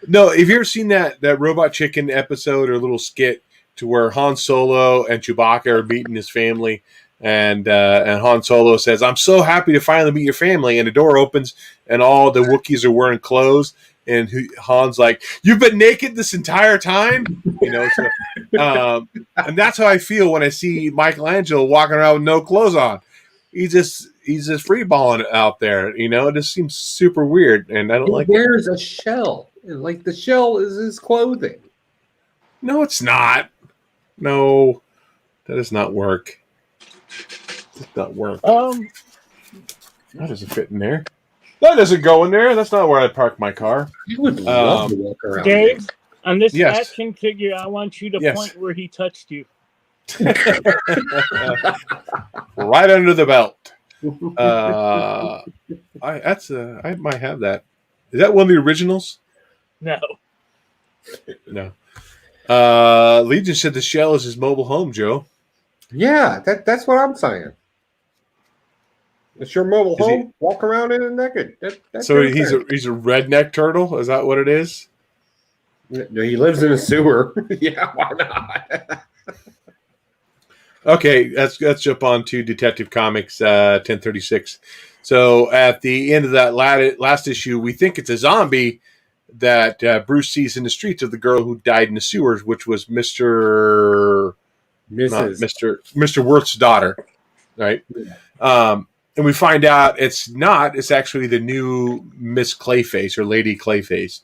No, have you ever seen that Robot Chicken episode or little skit to where Han Solo and Chewbacca are meeting his family, and Han Solo says, "I'm so happy to finally meet your family," and the door opens and all the Wookiees are wearing clothes, and Han's like, "You've been naked this entire time," you know. So, and that's how I feel when I see Michelangelo walking around with no clothes on. He's just free balling out there, you know. It just seems super weird, and I don't like. He wears a shell, like the shell is his clothing. No, it's not. No, that does not work. Does not work. That doesn't fit in there. That doesn't go in there. That's not where I park my car. You would love to walk around. Dave, on this action figure, I want you to point where he touched you. Right under the belt. I might have that. Is that one of the originals? No. Legion said the shell is his mobile home, Joe. Yeah, that's what I'm saying. It's your mobile home. Walk around in it naked. So he's a redneck turtle. Is that what it is? No, he lives in a sewer. Yeah, why not? Okay, let's jump on to Detective Comics 1036. So at the end of that last issue, we think it's a zombie that Bruce sees in the streets of the girl who died in the sewers, which was Mr. Worth's daughter, right? Yeah. And we find out it's not. It's actually the new Miss Clayface or Lady Clayface.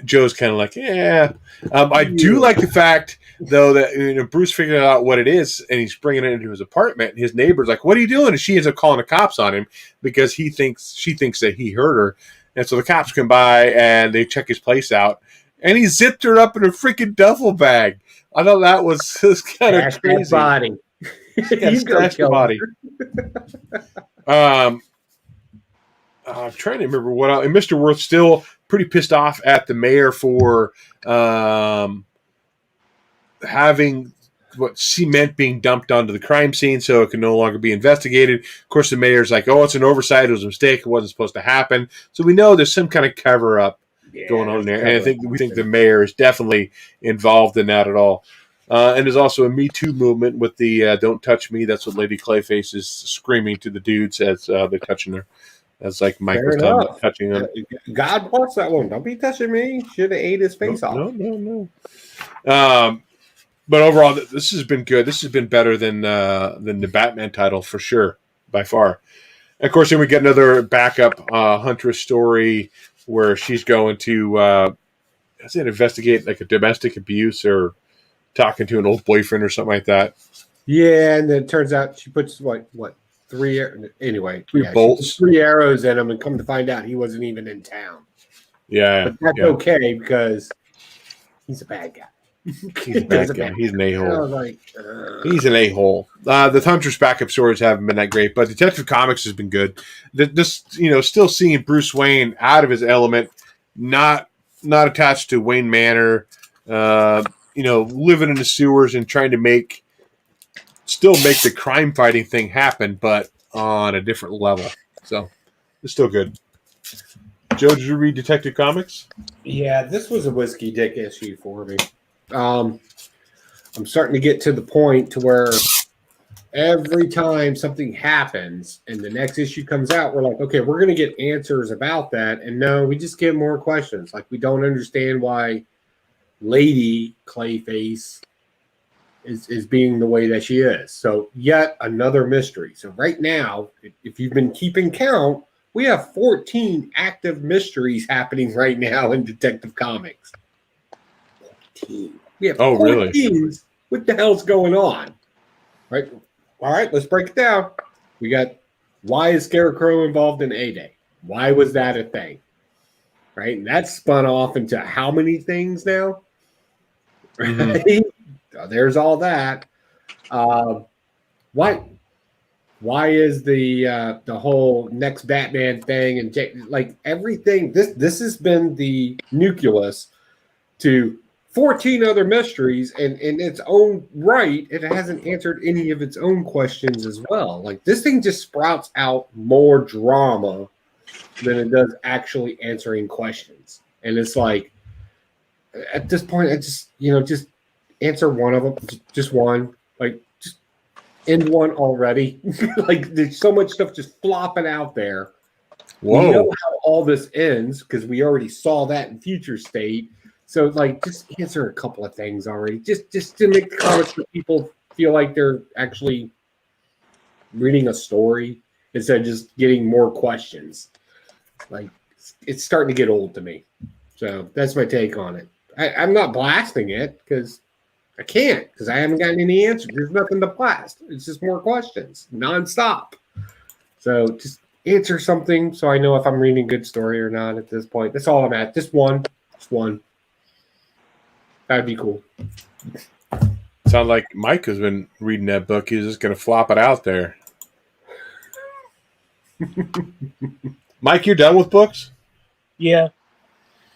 Joe's kind of like, yeah. I do like the fact, though, that Bruce figured out what it is, and he's bringing it into his apartment. And his neighbor's like, "What are you doing?" And she ends up calling the cops on him because she thinks that he hurt her. And so the cops come by and they check his place out, and he zipped her up in a freaking duffel bag. I thought that was kind of crazy. Body. He's got a body. I'm trying to remember what else. And Mr. Worth's still pretty pissed off at the mayor for having cement being dumped onto the crime scene so it can no longer be investigated. Of course, the mayor's like, "Oh, it's an oversight. It was a mistake. It wasn't supposed to happen." So we know there's some kind of cover up going on there, and we think the mayor is definitely involved in that at all. And there's also a Me Too movement with the "Don't touch me." That's what Lady Clayface is screaming to the dudes as they're touching her. That's like Michael's touching them. God wants that one. Don't be touching me. Should have ate his face off. No. But overall, this has been good. This has been better than the Batman title for sure, by far. And of course, then we get another backup Huntress story where she's going to investigate like a domestic abuse or talking to an old boyfriend or something like that. Yeah, and then it turns out she puts what three anyway. Three bolts. She puts 3 arrows in him, and come to find out he wasn't even in town. Yeah, but that's okay because he's a bad guy. He's a bad guy. He's an a-hole. Like, he's an a-hole. The Huntress backup stories haven't been that great, but Detective Comics has been good. Still seeing Bruce Wayne out of his element, not attached to Wayne Manor, living in the sewers and trying to still make the crime fighting thing happen, but on a different level. So it's still good. Joe, did you read Detective Comics? Yeah, this was a whiskey dick issue for me. I'm starting to get to the point to where every time something happens and the next issue comes out, we're like, okay, we're going to get answers about that. And no, we just get more questions. Like, we don't understand why Lady Clayface is being the way that she is. So yet another mystery. So right now, if you've been keeping count, we have 14 active mysteries happening right now in Detective Comics. 14. We have 14. Really? What the hell's going on? Right. All right, let's break it down. We got, why is Scarecrow involved in A-Day? Why was that a thing? Right? And that's spun off into how many things now? Right? Mm-hmm. There's all that. Why is the whole next Batman thing and like everything? This has been the nucleus to 14 other mysteries, and in its own right, it hasn't answered any of its own questions as well. Like, this thing just sprouts out more drama than it does actually answering questions. And it's like, at this point, I just answer one of them, just one. Like, just end one already. Like, there's so much stuff just flopping out there. Whoa. We know how all this ends because we already saw that in Future State. So, like, just answer a couple of things already, just to make the comics for people feel like they're actually reading a story instead of just getting more questions. Like, it's starting to get old to me. So that's my take on it. I'm not blasting it because I can't, because I haven't gotten any answers. There's nothing to blast. It's just more questions nonstop. So just answer something so I know if I'm reading a good story or not at this point. That's all I'm at. Just one. That'd be cool. Sound like Mike has been reading that book. He's just going to flop it out there. Mike, you're done with books? Yeah.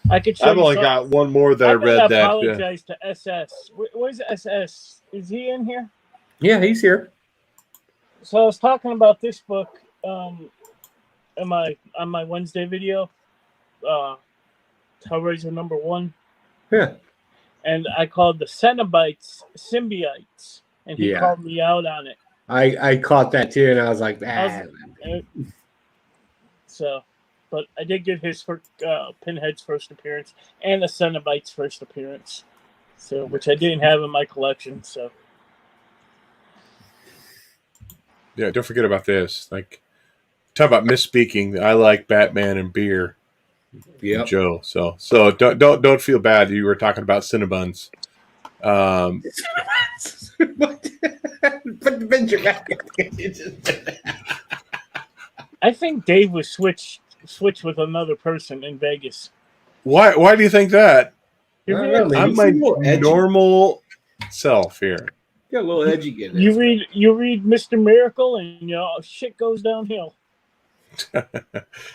I've only got one more that I read. I apologize to SS. Where's SS? Is he in here? Yeah, he's here. So I was talking about this book on my Wednesday video, Hellraiser #1. Yeah. And I called the Cenobites symbiotes, and he called me out on it. I caught that too, and I was like, But I did get his Pinhead's first appearance and the Cenobites' first appearance, so which I didn't have in my collection. So yeah, don't forget about this. Like, talk about misspeaking. I like Batman and beer. Yeah, Joe. So don't feel bad. You were talking about Cinnabons. Put the picture back. I think Dave was switch with another person in Vegas. Why do you think that? I'm my normal self here. Got a little edgy. You read Mr. Miracle, and shit goes downhill.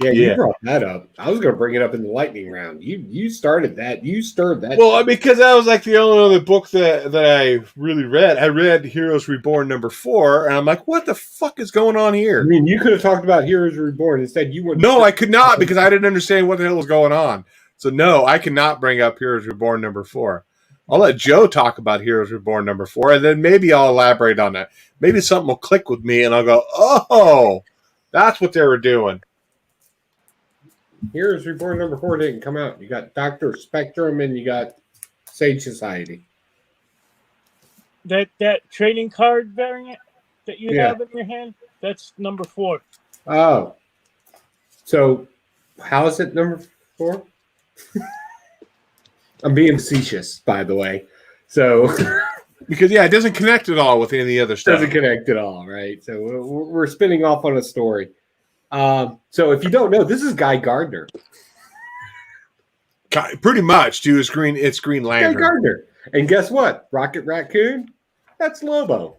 You brought that up. I was going to bring it up in the lightning round. You started that. You stirred that. Well, because that was like the only other book that I really read. I read Heroes Reborn #4, and I'm like, what the fuck is going on here? I mean, you could have talked about Heroes Reborn. Instead, you wouldn't. No, I could not, because I didn't understand what the hell was going on. So no, I cannot bring up Heroes Reborn #4. I'll let Joe talk about Heroes Reborn #4, and then maybe I'll elaborate on that. Maybe something will click with me, and I'll go, oh, that's what they were doing. Heroes Reborn #4 didn't come out. You got Dr. Spectrum and you got Sage Society. That trading card variant that you have in your hand, that's #4. Oh. So how is it #4? I'm being facetious, by the way. So Because it doesn't connect at all with any of the other stuff. Doesn't connect at all, right? So we're spinning off on a story. So if you don't know, this is Guy Gardner. Pretty much, dude. It's Green Lantern. Guy Gardner. And guess what? Rocket Raccoon? That's Lobo.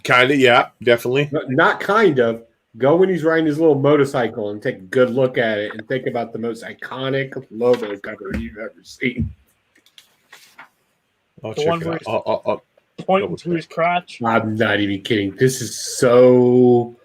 Kind of, yeah, definitely. Not kind of. Go when he's riding his little motorcycle and take a good look at it and think about the most iconic Lobo cover you've ever seen. I'll check it out. I'll pointing to his crotch. I'm not even kidding. This is so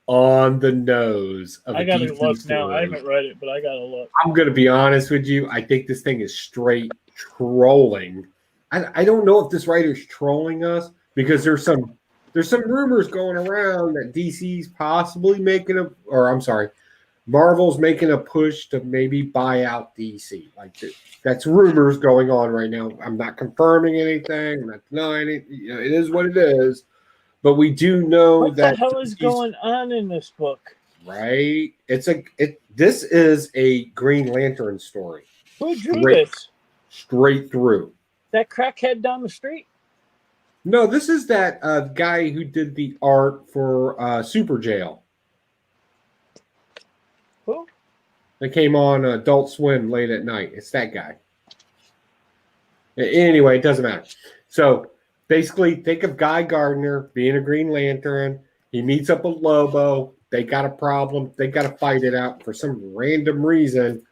on the nose. I gotta look now. I haven't read it, but I gotta look. I'm gonna be honest with you. I think this thing is straight trolling. I don't know if this writer's trolling us because there's some rumors going around that DC's possibly Marvel's making a push to maybe buy out DC. Like that's rumors going on right now. I'm not confirming anything. I'm not denying it. It is what it is. But we do know what that the hell is going on in this book? Right? This is a Green Lantern story. Who drew this? Straight through. That crackhead down the street? No, this is that guy who did the art for Super Jail. Who? That came on Adult Swim late at night. It's that guy. Anyway, it doesn't matter. So basically, think of Guy Gardner being a Green Lantern. He meets up with Lobo. They got a problem. They got to fight it out. For some random reason,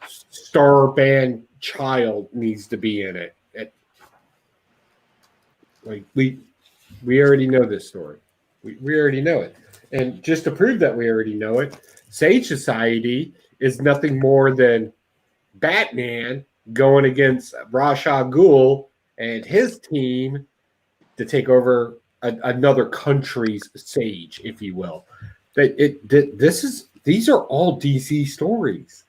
star band child needs to be in it. Like we already know this story. We already know it. And just to prove that we already know it, Sage Society is nothing more than Batman going against Ra's al Ghul and his team to take over another country's Sage, if you will. These are all DC stories.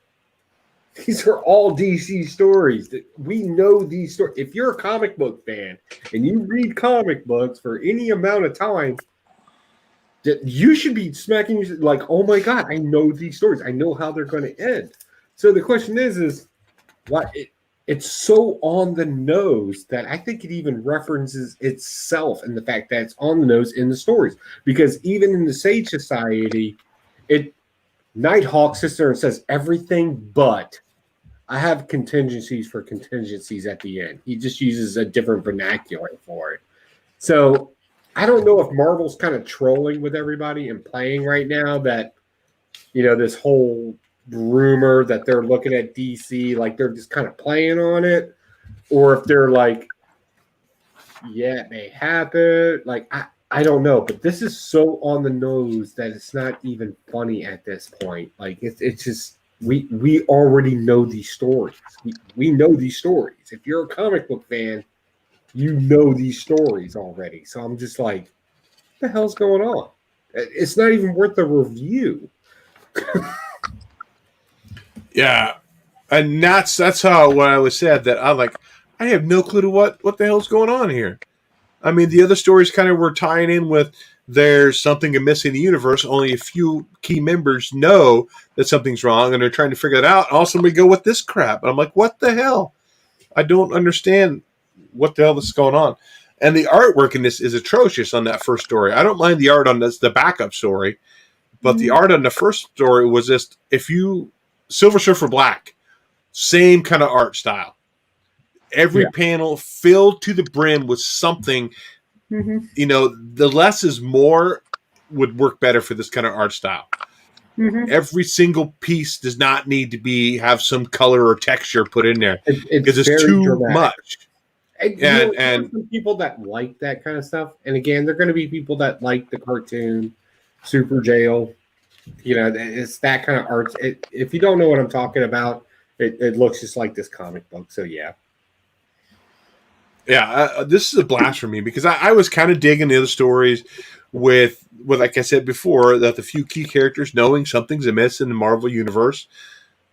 These are all DC stories. We know these stories. If you're a comic book fan and you read comic books for any amount of time, you should be smacking like, oh my God, I know these stories. I know how they're going to end. So the question is what it's so on the nose that I think it even references itself and the fact that it's on the nose in the stories. Because even in the Sage Society, Nighthawk sits there and says everything but I have contingencies for contingencies at the end. He just uses a different vernacular for it. So I don't know if Marvel's kind of trolling with everybody and playing right now that, this whole rumor that they're looking at DC, like they're just kind of playing on it, or if they're like, yeah, it may happen. Like, I don't know, but this is so on the nose that it's not even funny at this point. Like it's just we already know these stories. We know these stories. If you're a comic book fan, you know these stories already. So I'm just like, what the hell's going on? It's not even worth a review. Yeah, and that's how what I was said that I'm like, I have no clue to what the hell's going on here. I mean, the other stories kind of were tying in with there's something amiss in the universe. Only a few key members know that something's wrong, and they're trying to figure it out. And also, we go with this crap. And I'm like, what the hell? I don't understand what the hell this is going on. And the artwork in this is atrocious on that first story. I don't mind the art on the backup story, but the art on the first story was just, Silver Surfer Black, same kind of art style. Every panel filled to the brim with something. Mm-hmm. The less is more would work better for this kind of art style. Mm-hmm. Every single piece does not need to have some color or texture put in there because it's too dramatic. Much. And some people that like that kind of stuff. And again, they're going to be people that like the cartoon, Super Jail. It's that kind of art. If you don't know what I'm talking about, it looks just like this comic book. So yeah. Yeah, this is a blast for me because I was kind of digging the other stories with, like I said before, that the few key characters knowing something's amiss in the Marvel universe,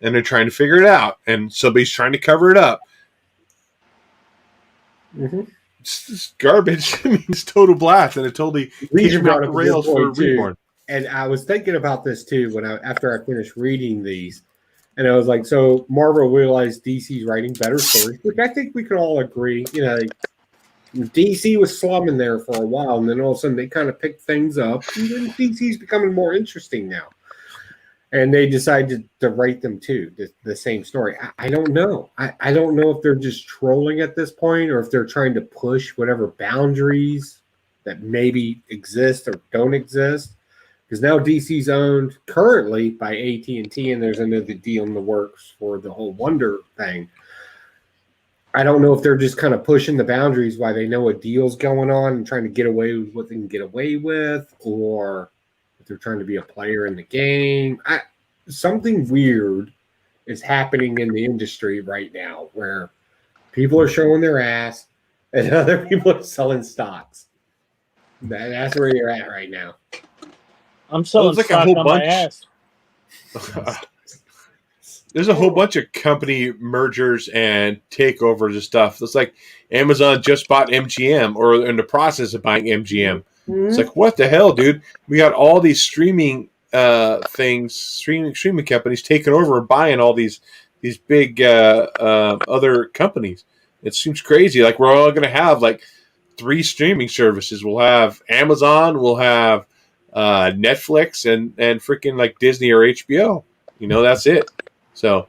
and they're trying to figure it out, and somebody's trying to cover it up. Mm-hmm. It's garbage. I mean, it's total blast, and it totally takes me off the rails for Reborn. And I was thinking about this too after I finished reading these. And I was like, so Marvel realized DC's writing better stories, which I think we can all agree. You know, DC was slumming there for a while, and then all of a sudden they kind of picked things up, and then DC's becoming more interesting now. And they decided to write them too, the same story. I don't know. I don't know if they're just trolling at this point or if they're trying to push whatever boundaries that maybe exist or don't exist. Because now DC's owned currently by AT&T, and there's another deal in the works for the whole Wonder thing. I don't know if they're just kind of pushing the boundaries while they know a deal's going on and trying to get away with what they can get away with, or if they're trying to be a player in the game. Something weird is happening in the industry right now where people are showing their ass and other people are selling stocks. That's where you're at right now. I'm selling stock on my ass. There's a whole bunch of company mergers and takeovers and stuff. It's like Amazon just bought MGM or in the process of buying MGM. Mm-hmm. It's like, what the hell, dude? We got all these streaming streaming companies taking over and buying all these big other companies. It seems crazy. Like we're all going to have like 3 streaming services. We'll have Amazon, we'll have Netflix, and freaking like Disney or HBO. You know, that's it. So,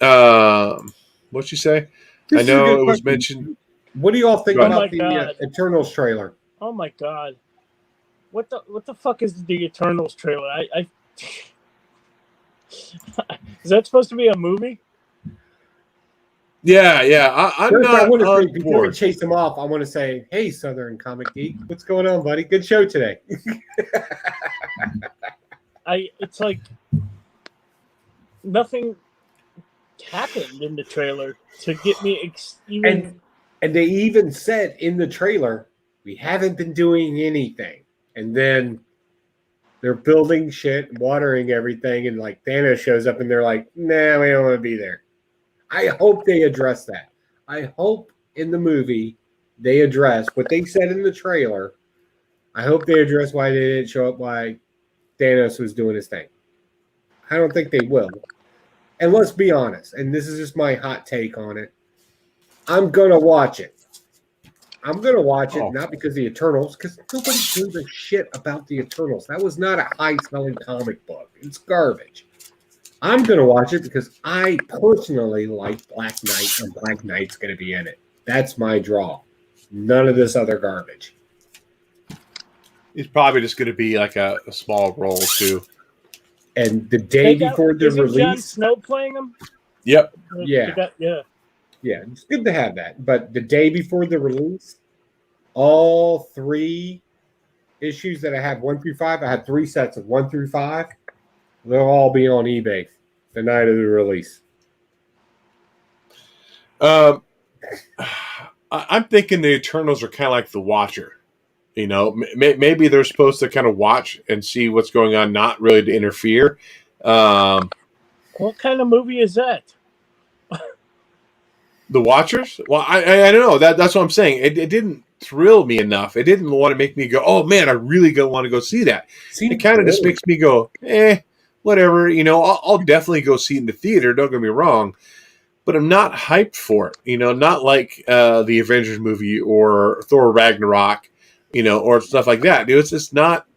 what'd you say? I know it was mentioned. What do you all think about the Eternals trailer? Oh my god! What the fuck is the Eternals trailer? Is that supposed to be a movie? Yeah. I'm not on board. Before we chase him off, I want to say, hey, Southern Comic Geek, what's going on, buddy? Good show today. It's like nothing happened in the trailer to get me even. And they even said in the trailer, we haven't been doing anything. And then they're building shit, watering everything, and like Thanos shows up and they're like, nah, we don't want to be there. I hope they address that. I hope in the movie they address what they said in the trailer. I hope they address why they didn't show up, why Thanos was doing his thing. I don't think they will. And let's be honest, and this is just my hot take on it. I'm going to watch it. I'm going to watch it, not because of the Eternals, because nobody gives a shit about the Eternals. That was not a high-selling comic book. It's garbage. I'm going to watch it because I personally like Black Knight, and Black Knight's going to be in it. That's my draw. None of this other garbage. He's probably just going to be like a small role, too. And the day before the release... Jon Snow playing him? Yep. Yeah. Yeah, it's good to have that. But the day before the release, all 3 issues that I have 1 through 5, I had 3 sets of 1 through 5. They'll all be on eBay the night of the release. I'm thinking the Eternals are kind of like the Watcher. You know, maybe they're supposed to kind of watch and see what's going on, not really to interfere. What kind of movie is that? The Watchers? Well, I don't know. That's what I'm saying. It didn't thrill me enough. It didn't want to make me go, oh, man, I really want to go see that. It kind of just makes me go, whatever. You know, I'll definitely go see it in the theater. Don't get me wrong. But I'm not hyped for it. You know, not like the Avengers movie or Thor Ragnarok, you know, or stuff like that. Dude, it's just not.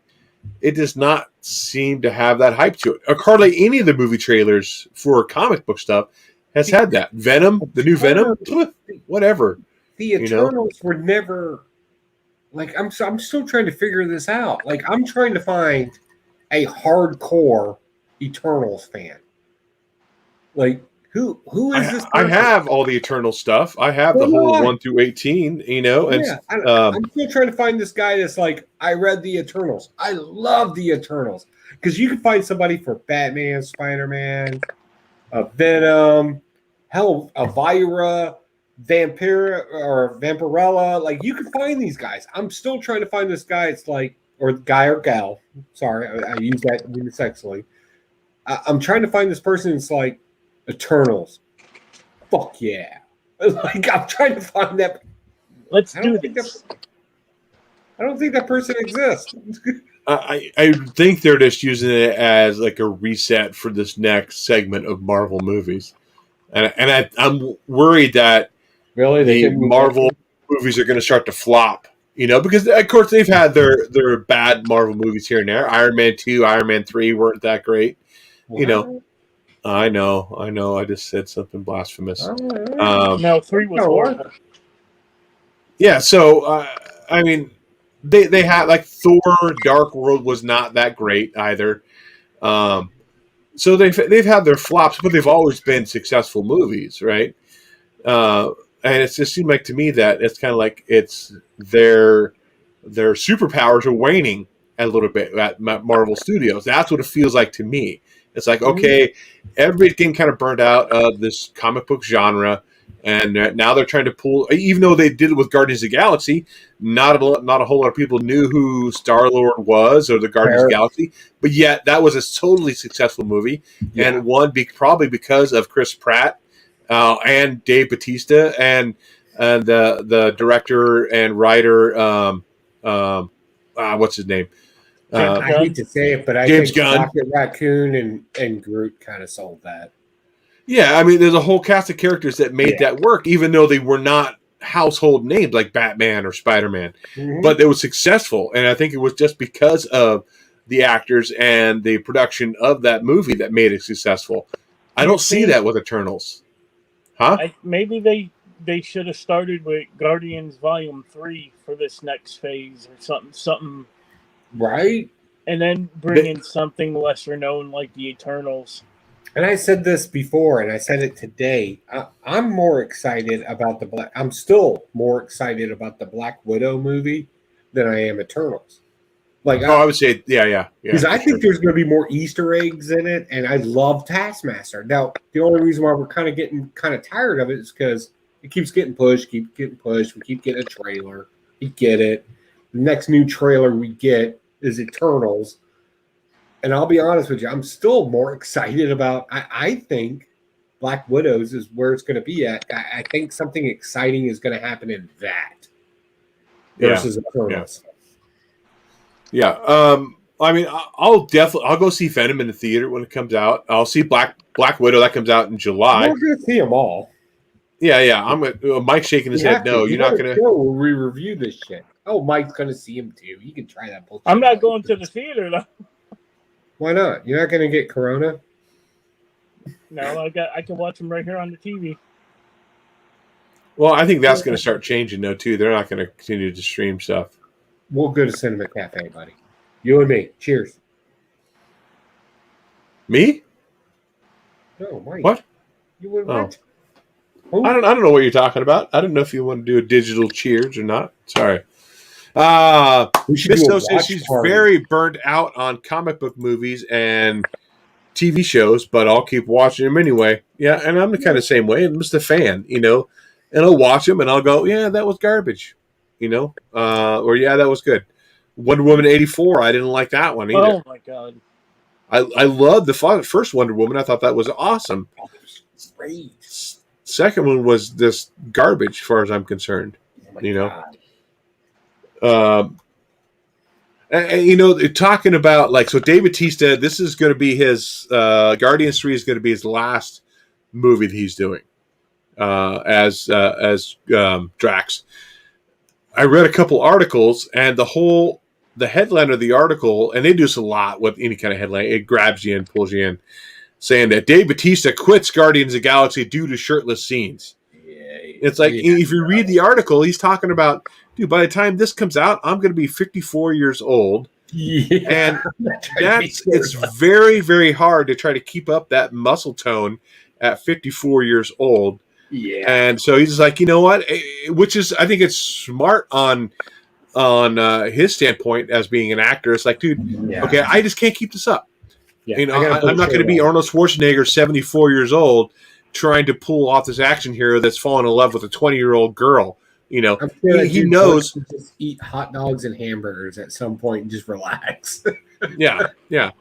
It does not seem to have that hype to it. Or hardly any of the movie trailers for comic book stuff has had that. Venom, the new Venom, whatever. The Eternals were never like. I'm still trying to figure this out. Like I'm trying to find a hardcore Eternals fan. Like who is this person? I have all the Eternal stuff. I have the whole 1 through 18. You know, and I'm still trying to find this guy that's like, I read the Eternals. I love the Eternals because you can find somebody for Batman, Spider-Man, Venom, hell, Elvira, Vampirella. Like you can find these guys. I'm still trying to find this guy. It's like, or guy or gal. Sorry, I use that unisex. I'm trying to find this person. It's like Eternals. Fuck yeah! Like I'm trying to find that. Let's do this. I don't think that person exists. I think they're just using it as like a reset for this next segment of Marvel movies, and I'm worried that Really, they the couldn't move Marvel on? movies are going to start to flop. Because of course they've had their bad Marvel movies here and there. Iron Man 2, Iron Man 3 weren't that great. What? I know. I just said something blasphemous. No, 3 was horrible. Yeah, so I mean, they had like Thor: Dark World was not that great either. So they've had their flops, but they've always been successful movies, right? And it just seemed like to me that it's kind of like it's their superpowers are waning a little bit at Marvel Studios. That's what it feels like to me. It's like, okay, everybody's getting kind of burned out of this comic book genre, and now they're trying to pull. Even though they did it with Guardians of the Galaxy, not a whole lot of people knew who Star-Lord was or the Guardians of the Galaxy, but yet that was a totally successful movie, and one probably because of Chris Pratt and Dave Bautista and the director and writer, what's his name? I hate to say it, but I James think Gunn. Rocket Raccoon and Groot kind of sold that. Yeah, I mean, there's a whole cast of characters that made that work, even though they were not household names like Batman or Spider-Man. But it was successful, and I think it was just because of the actors and the production of that movie that made it successful. I don't see that with Eternals. Huh? Maybe they should have started with Guardians Volume 3 for this next phase or something. Right? And then bring in something lesser known like the Eternals. And I said this before, and I said it today. I'm more excited about I'm still more excited about the Black Widow movie than I am Eternals. I would say, yeah. Because I think there's going to be more Easter eggs in it, and I love Taskmaster. Now, the only reason why we're kind of getting tired of it is because it keeps getting pushed. We keep getting a trailer. We get it. The next new trailer we get is Eternals. And I'll be honest with you, I'm still more excited about. I think Black Widows is where it's going to be at. I think something exciting is going to happen in that versus Eternals. Yeah. I mean, I'll go see Venom in the theater when it comes out. I'll see Black Widow that comes out in July. We're going to see them all. Yeah. Mike's shaking his head. No, you're not going to. When we review this shit. Oh, Mike's going to see him too. You can try that bullshit. I'm not going to the theater though. Why not? You're not going to get Corona? No, I can watch them right here on the TV. Well, I think that's going to start changing though too. They're not going to continue to stream stuff. We'll go to Cinema Cafe, buddy. You and me. Cheers. Me? No, Mike. What? You would what? Oh. I don't know what you're talking about. I don't know if you want to do a digital cheers or not. Sorry. Miss says she's very burnt out on comic book movies and TV shows, but I'll keep watching them anyway. Yeah, and I'm the kind of same way. I'm just a fan, and I'll watch them and I'll go, yeah, that was garbage, or yeah, that was good. Wonder Woman 84, I didn't like that one either. Oh my god. I loved the first Wonder Woman. I thought that was awesome. Great. Second one was this garbage, as far as I'm concerned. God. Talking about so Dave Bautista, this is going to be his Guardians 3 is going to be his last movie that he's doing as Drax. I read a couple articles, and the headline of the article, and they do this a lot with any kind of headline, it grabs you and pulls you in, saying that Dave Bautista quits Guardians of the Galaxy due to shirtless scenes. It's like, if you read the article, he's talking about, dude, by the time this comes out, I'm going to be 54 years old. Yeah. And it's very, very hard to try to keep up that muscle tone at 54 years old. Yeah. And so he's just like, you know what? Which is, I think it's smart on his standpoint as being an actor. It's like, dude, okay, I just can't keep this up. Yeah. I'm not going to be Arnold Schwarzenegger, 74 years old, trying to pull off this action hero that's fallen in love with a 20-year-old girl. He knows. Just eat hot dogs and hamburgers at some point and just relax. Yeah. A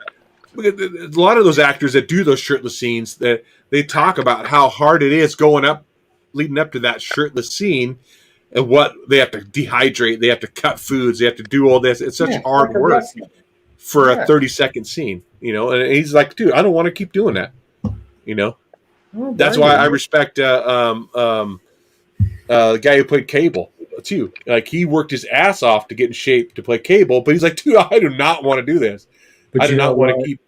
lot of those actors that do those shirtless scenes, that they talk about how hard it is leading up to that shirtless scene, and what they have to dehydrate, they have to cut foods, they have to do all this. It's such hard work. for a 30-second scene, you know, and he's like, dude, I don't want to keep doing that, you know. That's why I respect the guy who played Cable too. Like, he worked his ass off to get in shape to play Cable, but he's like, dude, I do not want to do this. But I do not want to keep.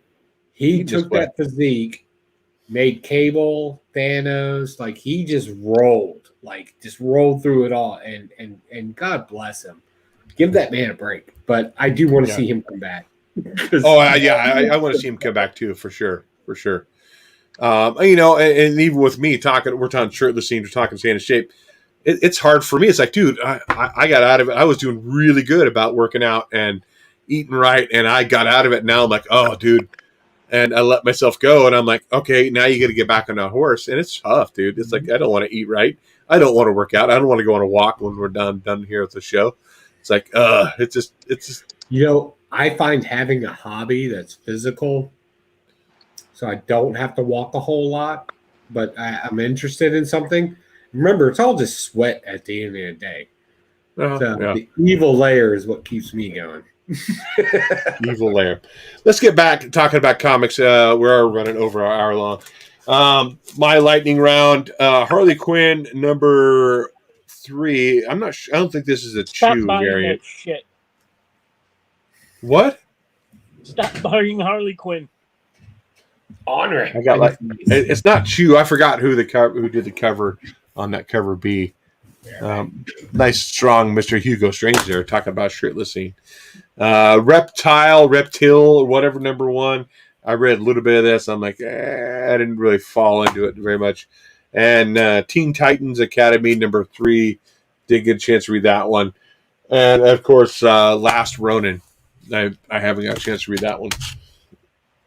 He took that physique, made Cable, Thanos, like he just rolled through it all, and God bless him. Give that man a break. But I do want to see him come back. I want to see him come back too, for sure. You know, and even with me we're talking shirtless scenes, we're talking staying in shape. It's hard for me. It's like, dude, I got out of it. I was doing really good about working out and eating right, and I got out of it. Now I'm like, oh, dude. And I let myself go, and I'm like, okay, now you got to get back on that horse. And it's tough, dude. It's like, I don't want to eat right. I don't want to work out. I don't want to go on a walk when we're done here with the show. It's like, it's just. You know, I find having a hobby that's physical, so I don't have to walk a whole lot, but I'm interested in something. Remember, it's all just sweat at the end of the day. The evil layer is what keeps me going. Evil layer. Let's get back to talking about comics. We're running over an hour long. My lightning round, Harley Quinn number 3. I'm not sure. I don't think this is a Chew variant. That shit. What? Stop buying Harley Quinn. Honor. I got it's not Chew. I forgot who did the cover on that cover B. Nice strong Mr. Hugo Strange there talking about shirtless scene. Reptile, or whatever, number 1. I read a little bit of this. I'm like, I didn't really fall into it very much. And Teen Titans Academy number 3, did get a chance to read that one. And of course, Last Ronin. I haven't got a chance to read that one.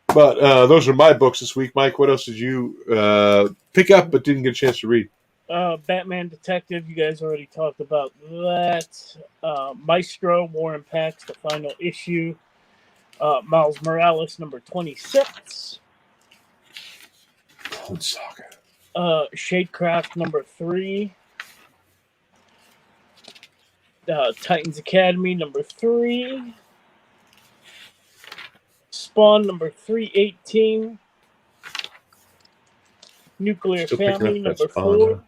But those are my books this week. Mike, what else did you pick up but didn't get a chance to read? Batman Detective, you guys already talked about that. Maestro, War and Pax, the final issue. Miles Morales, number 26. Shadecraft, number 3. Titans Academy, number 3. Spawn, number 318. Nuclear Family, number 4.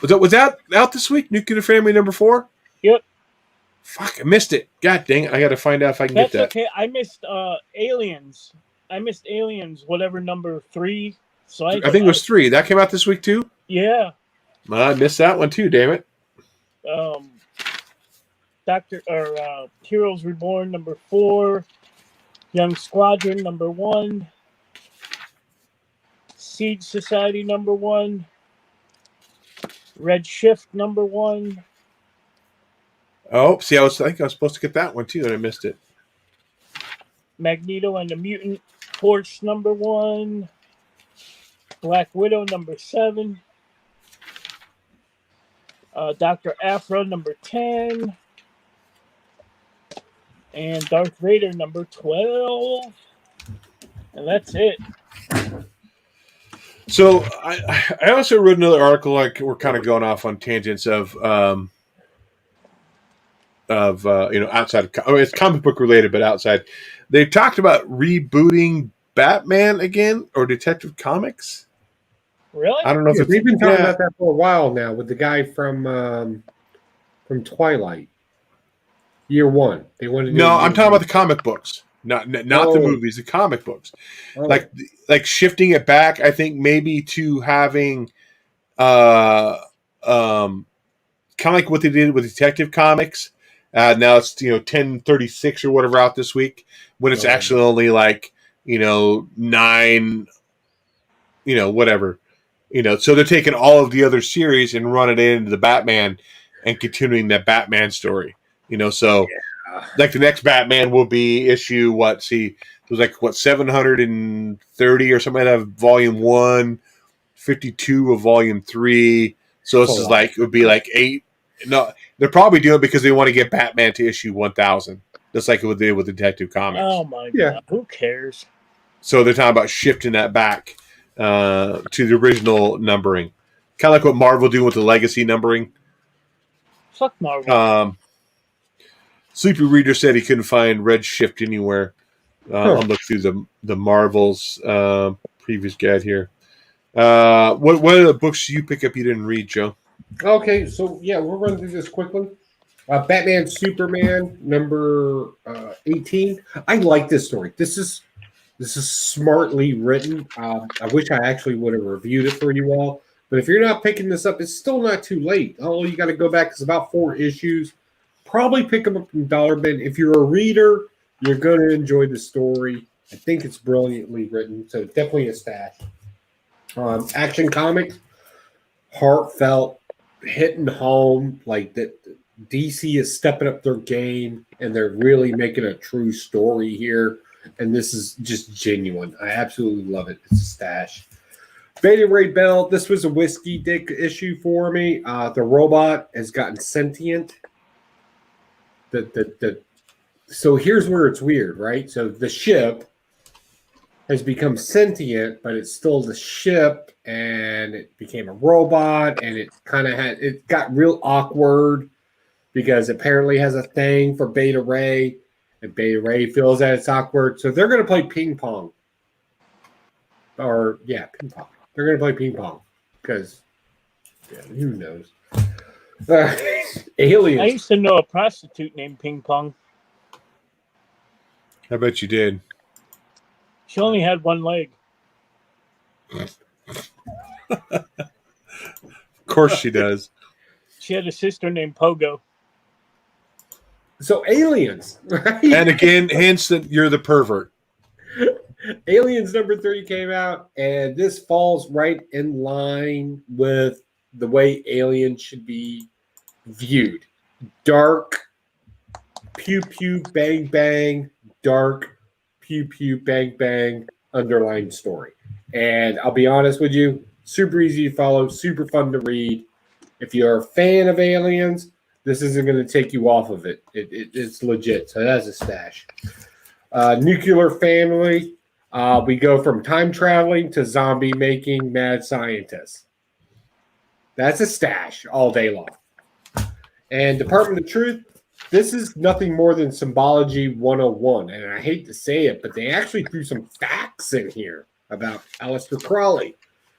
Was that out this week? Nuclear Family number 4? Yep. Fuck, I missed it. God dang it. I got to find out if I can get that. That's okay. I missed Aliens. Whatever number 3. So I think it was 3. That came out this week too? Yeah. I missed that one too, damn it. Heroes Reborn, number 4. Young Squadron, number 1. Siege Society, number 1. Red Shift, number 1. Oh, see, I think I was supposed to get that one too, and I missed it. Magneto and the Mutant Force, number 1. Black Widow, number 7. Dr. Aphra, number 10. And Darth Vader, number 12. And that's it. So I also wrote another article, like we're kind of going off on tangents of outside of, it's comic book related, but outside. They talked about rebooting Batman again or Detective Comics. Really? I don't know if they've been talking about that for a while now with the guy from Twilight. Year 1. They wanted to No, I'm talking about the comic books. Not the movies, the comic books. Oh. Like shifting it back, I think maybe to having kind of like what they did with Detective Comics. Now it's 1036 or whatever out this week, when it's actually only like 9 whatever. So they're taking all of the other series and running it into the Batman and continuing that Batman story. Like the next Batman will be issue it was like 730 or something like that, volume 1, 52 of volume 3. So this is like, it would be like 8. No, they're probably doing it because they want to get Batman to issue 1000, just like it would do with Detective Comics. Oh my god, who cares? So they're talking about shifting that back to the original numbering, kind of like what Marvel do with the legacy numbering. Fuck Marvel. Sleepy Reader said he couldn't find Red Shift anywhere. I'll look through the Marvels previous guide here. What are the books you pick up you didn't read, Joe? Okay, so yeah, we'll run through this quickly. Batman Superman number 18. I like this story. This is smartly written. I wish I actually would have reviewed it for you all. But if you're not picking this up, it's still not too late. Oh, you got to go back. It's about 4 issues. Probably pick them up from Dollar Bin. If you're a reader, you're going to enjoy the story. I think it's brilliantly written, so definitely a stash. Action Comics, heartfelt, hitting home. Like that, DC is stepping up their game, and they're really making a true story here. And this is just genuine. I absolutely love it. It's a stash. Beta Ray Bell. This was a whiskey dick issue for me. The robot has gotten sentient. So here's where it's weird, right? So the ship has become sentient, but it's still the ship, and it became a robot, and it got real awkward because apparently has a thing for Beta Ray, and Beta Ray feels that it's awkward. So they're going to play ping pong. Ping pong. They're going to play ping pong because who knows? Aliens. I used to know a prostitute named Ping Pong. I bet you did. She only had one leg. Of course she does. She had a sister named Pogo. So aliens, right? And again, hence that you're the pervert. Aliens number 3 came out, and this falls right in line with the way aliens should be viewed. Dark, pew pew bang bang, dark, pew pew bang bang, underlined story. And I'll be honest with you, super easy to follow, super fun to read. If you're a fan of aliens, this isn't going to take you off of it. It's legit. So that's a stash. Nuclear Family. We go from time traveling to zombie making mad scientists. That's a stash all day long. And Department of Truth. This is nothing more than Symbology 101. And I hate to say it, but they actually threw some facts in here about Aleister Crowley,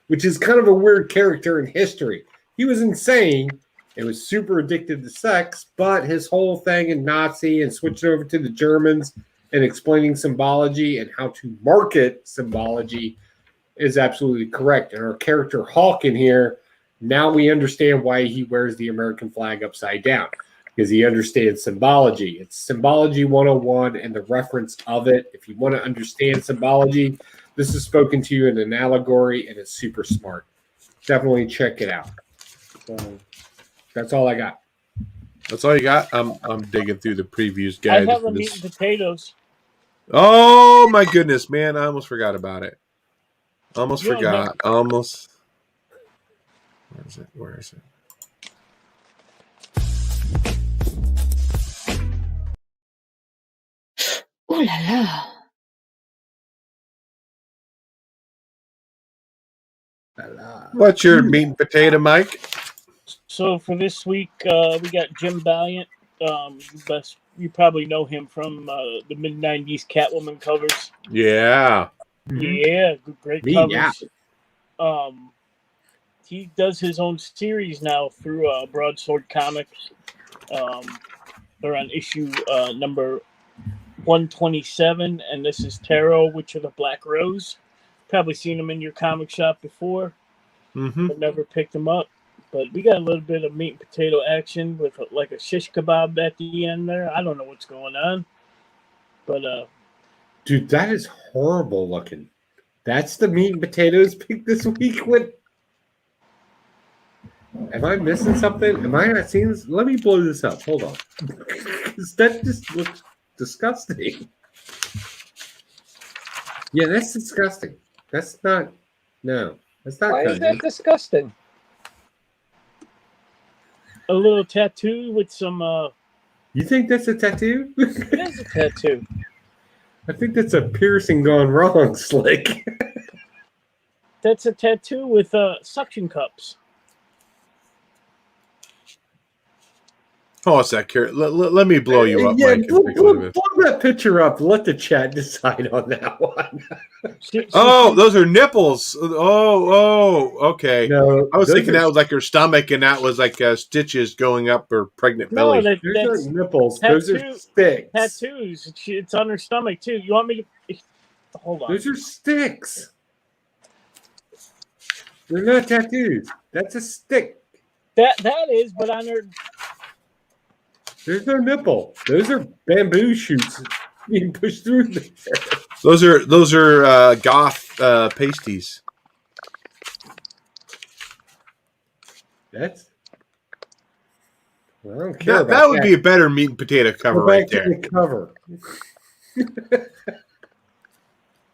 which is kind of a weird character in history. He was insane. It was super addicted to sex, but his whole thing in Nazi and switching over to the Germans and explaining symbology and how to market symbology is absolutely correct. And our character Hawk in here, now we understand why he wears the American flag upside down, because he understands symbology. It's Symbology 101 and the reference of it. If you want to understand symbology, this is spoken to you in an allegory, and it's super smart. Definitely check it out. So that's all I got. That's all you got? I'm digging through the previews guide. I have a meat and potatoes. Oh my goodness, man! I almost forgot about it. Almost forgot. Almost. Where is it? Where is it? Ooh la la. What's your meat and potato, Mike? So for this week, we got Jim Valiant. You probably know him from the mid-90s Catwoman covers. Yeah. Yeah, great covers. Yeah. He does his own series now through Broadsword Comics. They're on issue number 127, and this is Tarot, Witch of the Black Rose. Probably seen them in your comic shop before. But never picked them up. But we got a little bit of meat and potato action with like a shish kebab at the end there. I don't know what's going on. But dude, that is horrible looking. That's the meat and potatoes pick this week. What? Am I missing something? Am I not seeing this? Let me blow this up. Hold on. That just looks disgusting. Yeah, that's disgusting. That's not. No, that's not. Why is that disgusting? A little tattoo with some. You think that's a tattoo? It is a tattoo. I think that's a piercing gone wrong, Slick. That's a tattoo with suction cups. Oh, what's that, Carrot? Let me blow you up, Yeah, Mike. And take a look at blow this. that picture up. Let the chat decide on that one. Oh, those are nipples. Okay. No, I was those thinking are, that was like her stomach, and that was like stitches going up her pregnant No, belly. those that's aren't nipples. Those are sticks. tattoos. It's on her stomach too. You want me to? Hold on. Those are sticks. They're not tattoos. That's a stick. That is, but on her. There's no nipple. Those are bamboo shoots being pushed through there. Those are goth pasties. That's. I don't care about That would be a better meat and potato cover Go right back to there. the cover.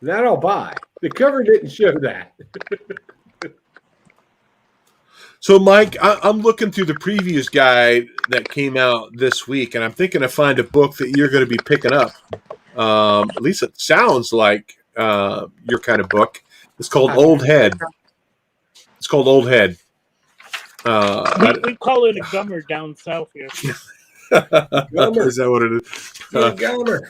That I'll buy. The cover didn't show that. So, Mike, I'm looking through the previous guide that came out this week, and I'm thinking to find a book that you're going to be picking up. At least it sounds like your kind of book. It's called Old Head. It's called Old Head. We call it a gummer down south here. Gummer. Is that what it is? Gummer.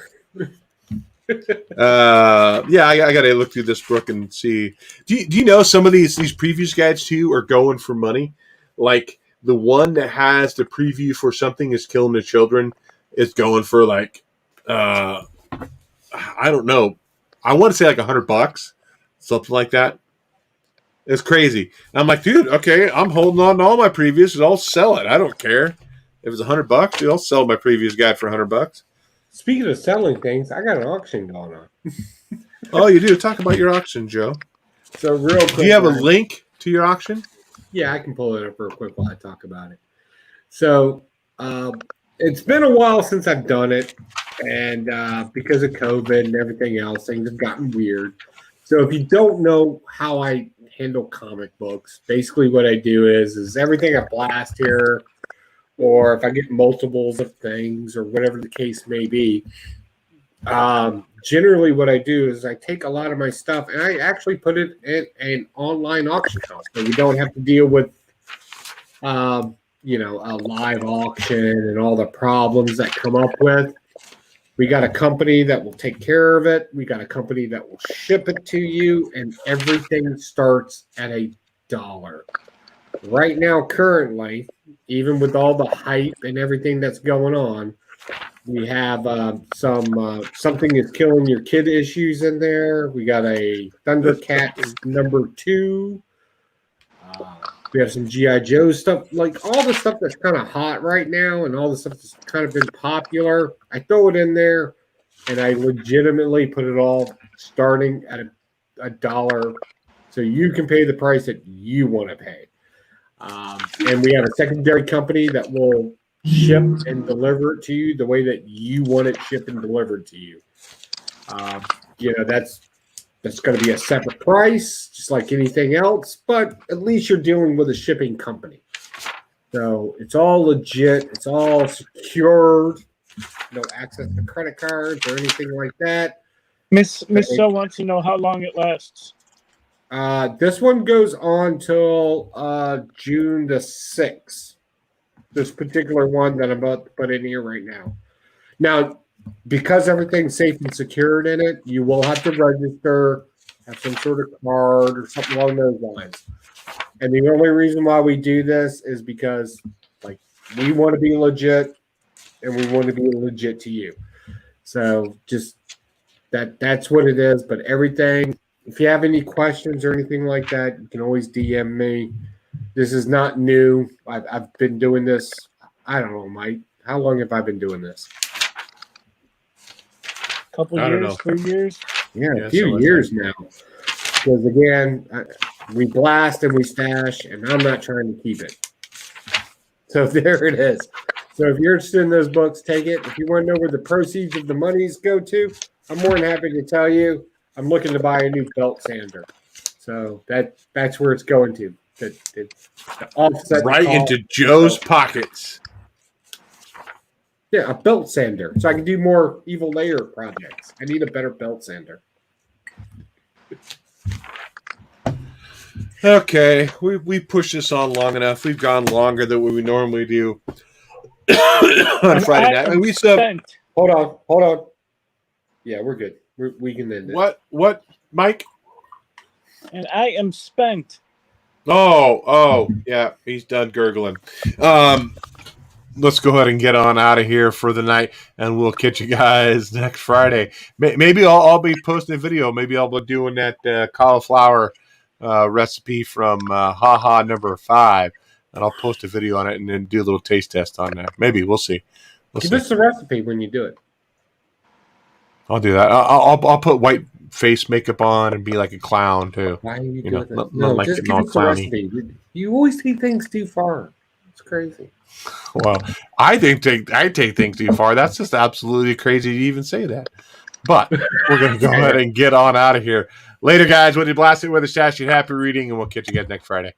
Yeah, I got to look through this book and see. Do you know some of these previous guides too are going for money? Like the one that has the preview for Something is Killing the Children is going for like I don't know. I want to say like $100, something like that. It's crazy. And I'm like, dude, okay, I'm holding on to all my previews. I'll sell it. I don't care if it's $100. Dude, I'll sell my previous guide for $100. Speaking of selling things, I got an auction going on. Oh, you do? Talk about your auction, Joe. So real quick. Do you have a link to your auction? Yeah, I can pull it up real quick while I talk about it. So it's been a while since I've done it. And because of COVID and everything else, things have gotten weird. So if you don't know how I handle comic books, basically what I do is everything I blast here, or if I get multiples of things or whatever the case may be, generally what I do is I take a lot of my stuff and I actually put it in an online auction house. So you don't have to deal with, a live auction and all the problems that come up with. We got a company that will take care of it. We got a company that will ship it to you, and everything starts at $1. Right now, currently, even with all the hype and everything that's going on, we have Something is Killing Your Kid issues in there. We got a Thundercats #2. We have some G.I. Joe stuff, like all the stuff that's kind of hot right now and all the stuff that's kind of been popular. I throw it in there, and I legitimately put it all starting at $1, so you can pay the price that you want to pay. And we have a secondary company that will ship and deliver it to you the way that you want it shipped and delivered to you. That's going to be a separate price, just like anything else, but at least you're dealing with a shipping company. So it's all legit. It's all secured. No access to credit cards or anything like that. Miss So wants to know how long it lasts. This one goes on till June the 6th. This particular one that I'm about to put in here right now. Now, because everything's safe and secured in it, you will have to register, have some sort of card or something along those lines. And the only reason why we do this is because, like, we want to be legit, and we want to be legit to you. So just that's what it is. But everything, if you have any questions or anything like that, you can always DM me. This is not new. I've been doing this. I don't know, Mike. How long have I been doing this? Couple years, 3 years. Yeah, a few years now. Because again, we blast and we stash, and I'm not trying to keep it. So there it is. So if you're interested in those books, take it. If you want to know where the proceeds of the monies go to, I'm more than happy to tell you. I'm looking to buy a new belt sander. So that's where it's going to. The offset right into Joe's pockets. Yeah, a belt sander. So I can do more Evil Layer projects. I need a better belt sander. Okay, we pushed this on long enough. We've gone longer than what we normally do. on Friday night. And we still spent. Hold on. Yeah, we're good. We can end it. What, Mike? And I am spent. Oh, yeah, he's done gurgling. Let's go ahead and get on out of here for the night, and we'll catch you guys next Friday. Maybe I'll be posting a video. Maybe I'll be doing that cauliflower recipe from Haha number 5, and I'll post a video on it and then do a little taste test on that. Maybe we'll see. Give us the recipe when you do it. I'll do that. I'll put white face makeup on and be like a clown too. Why are you doing that? Not like just getting give all us the clowny. recipe. You always take things too far. It's crazy. Well, I think I take things too far. That's just absolutely crazy to even say that. But we're going to go ahead and get on out of here. Later, guys. With you, Blastin, with the Stashin. Happy reading, and we'll catch you guys next Friday.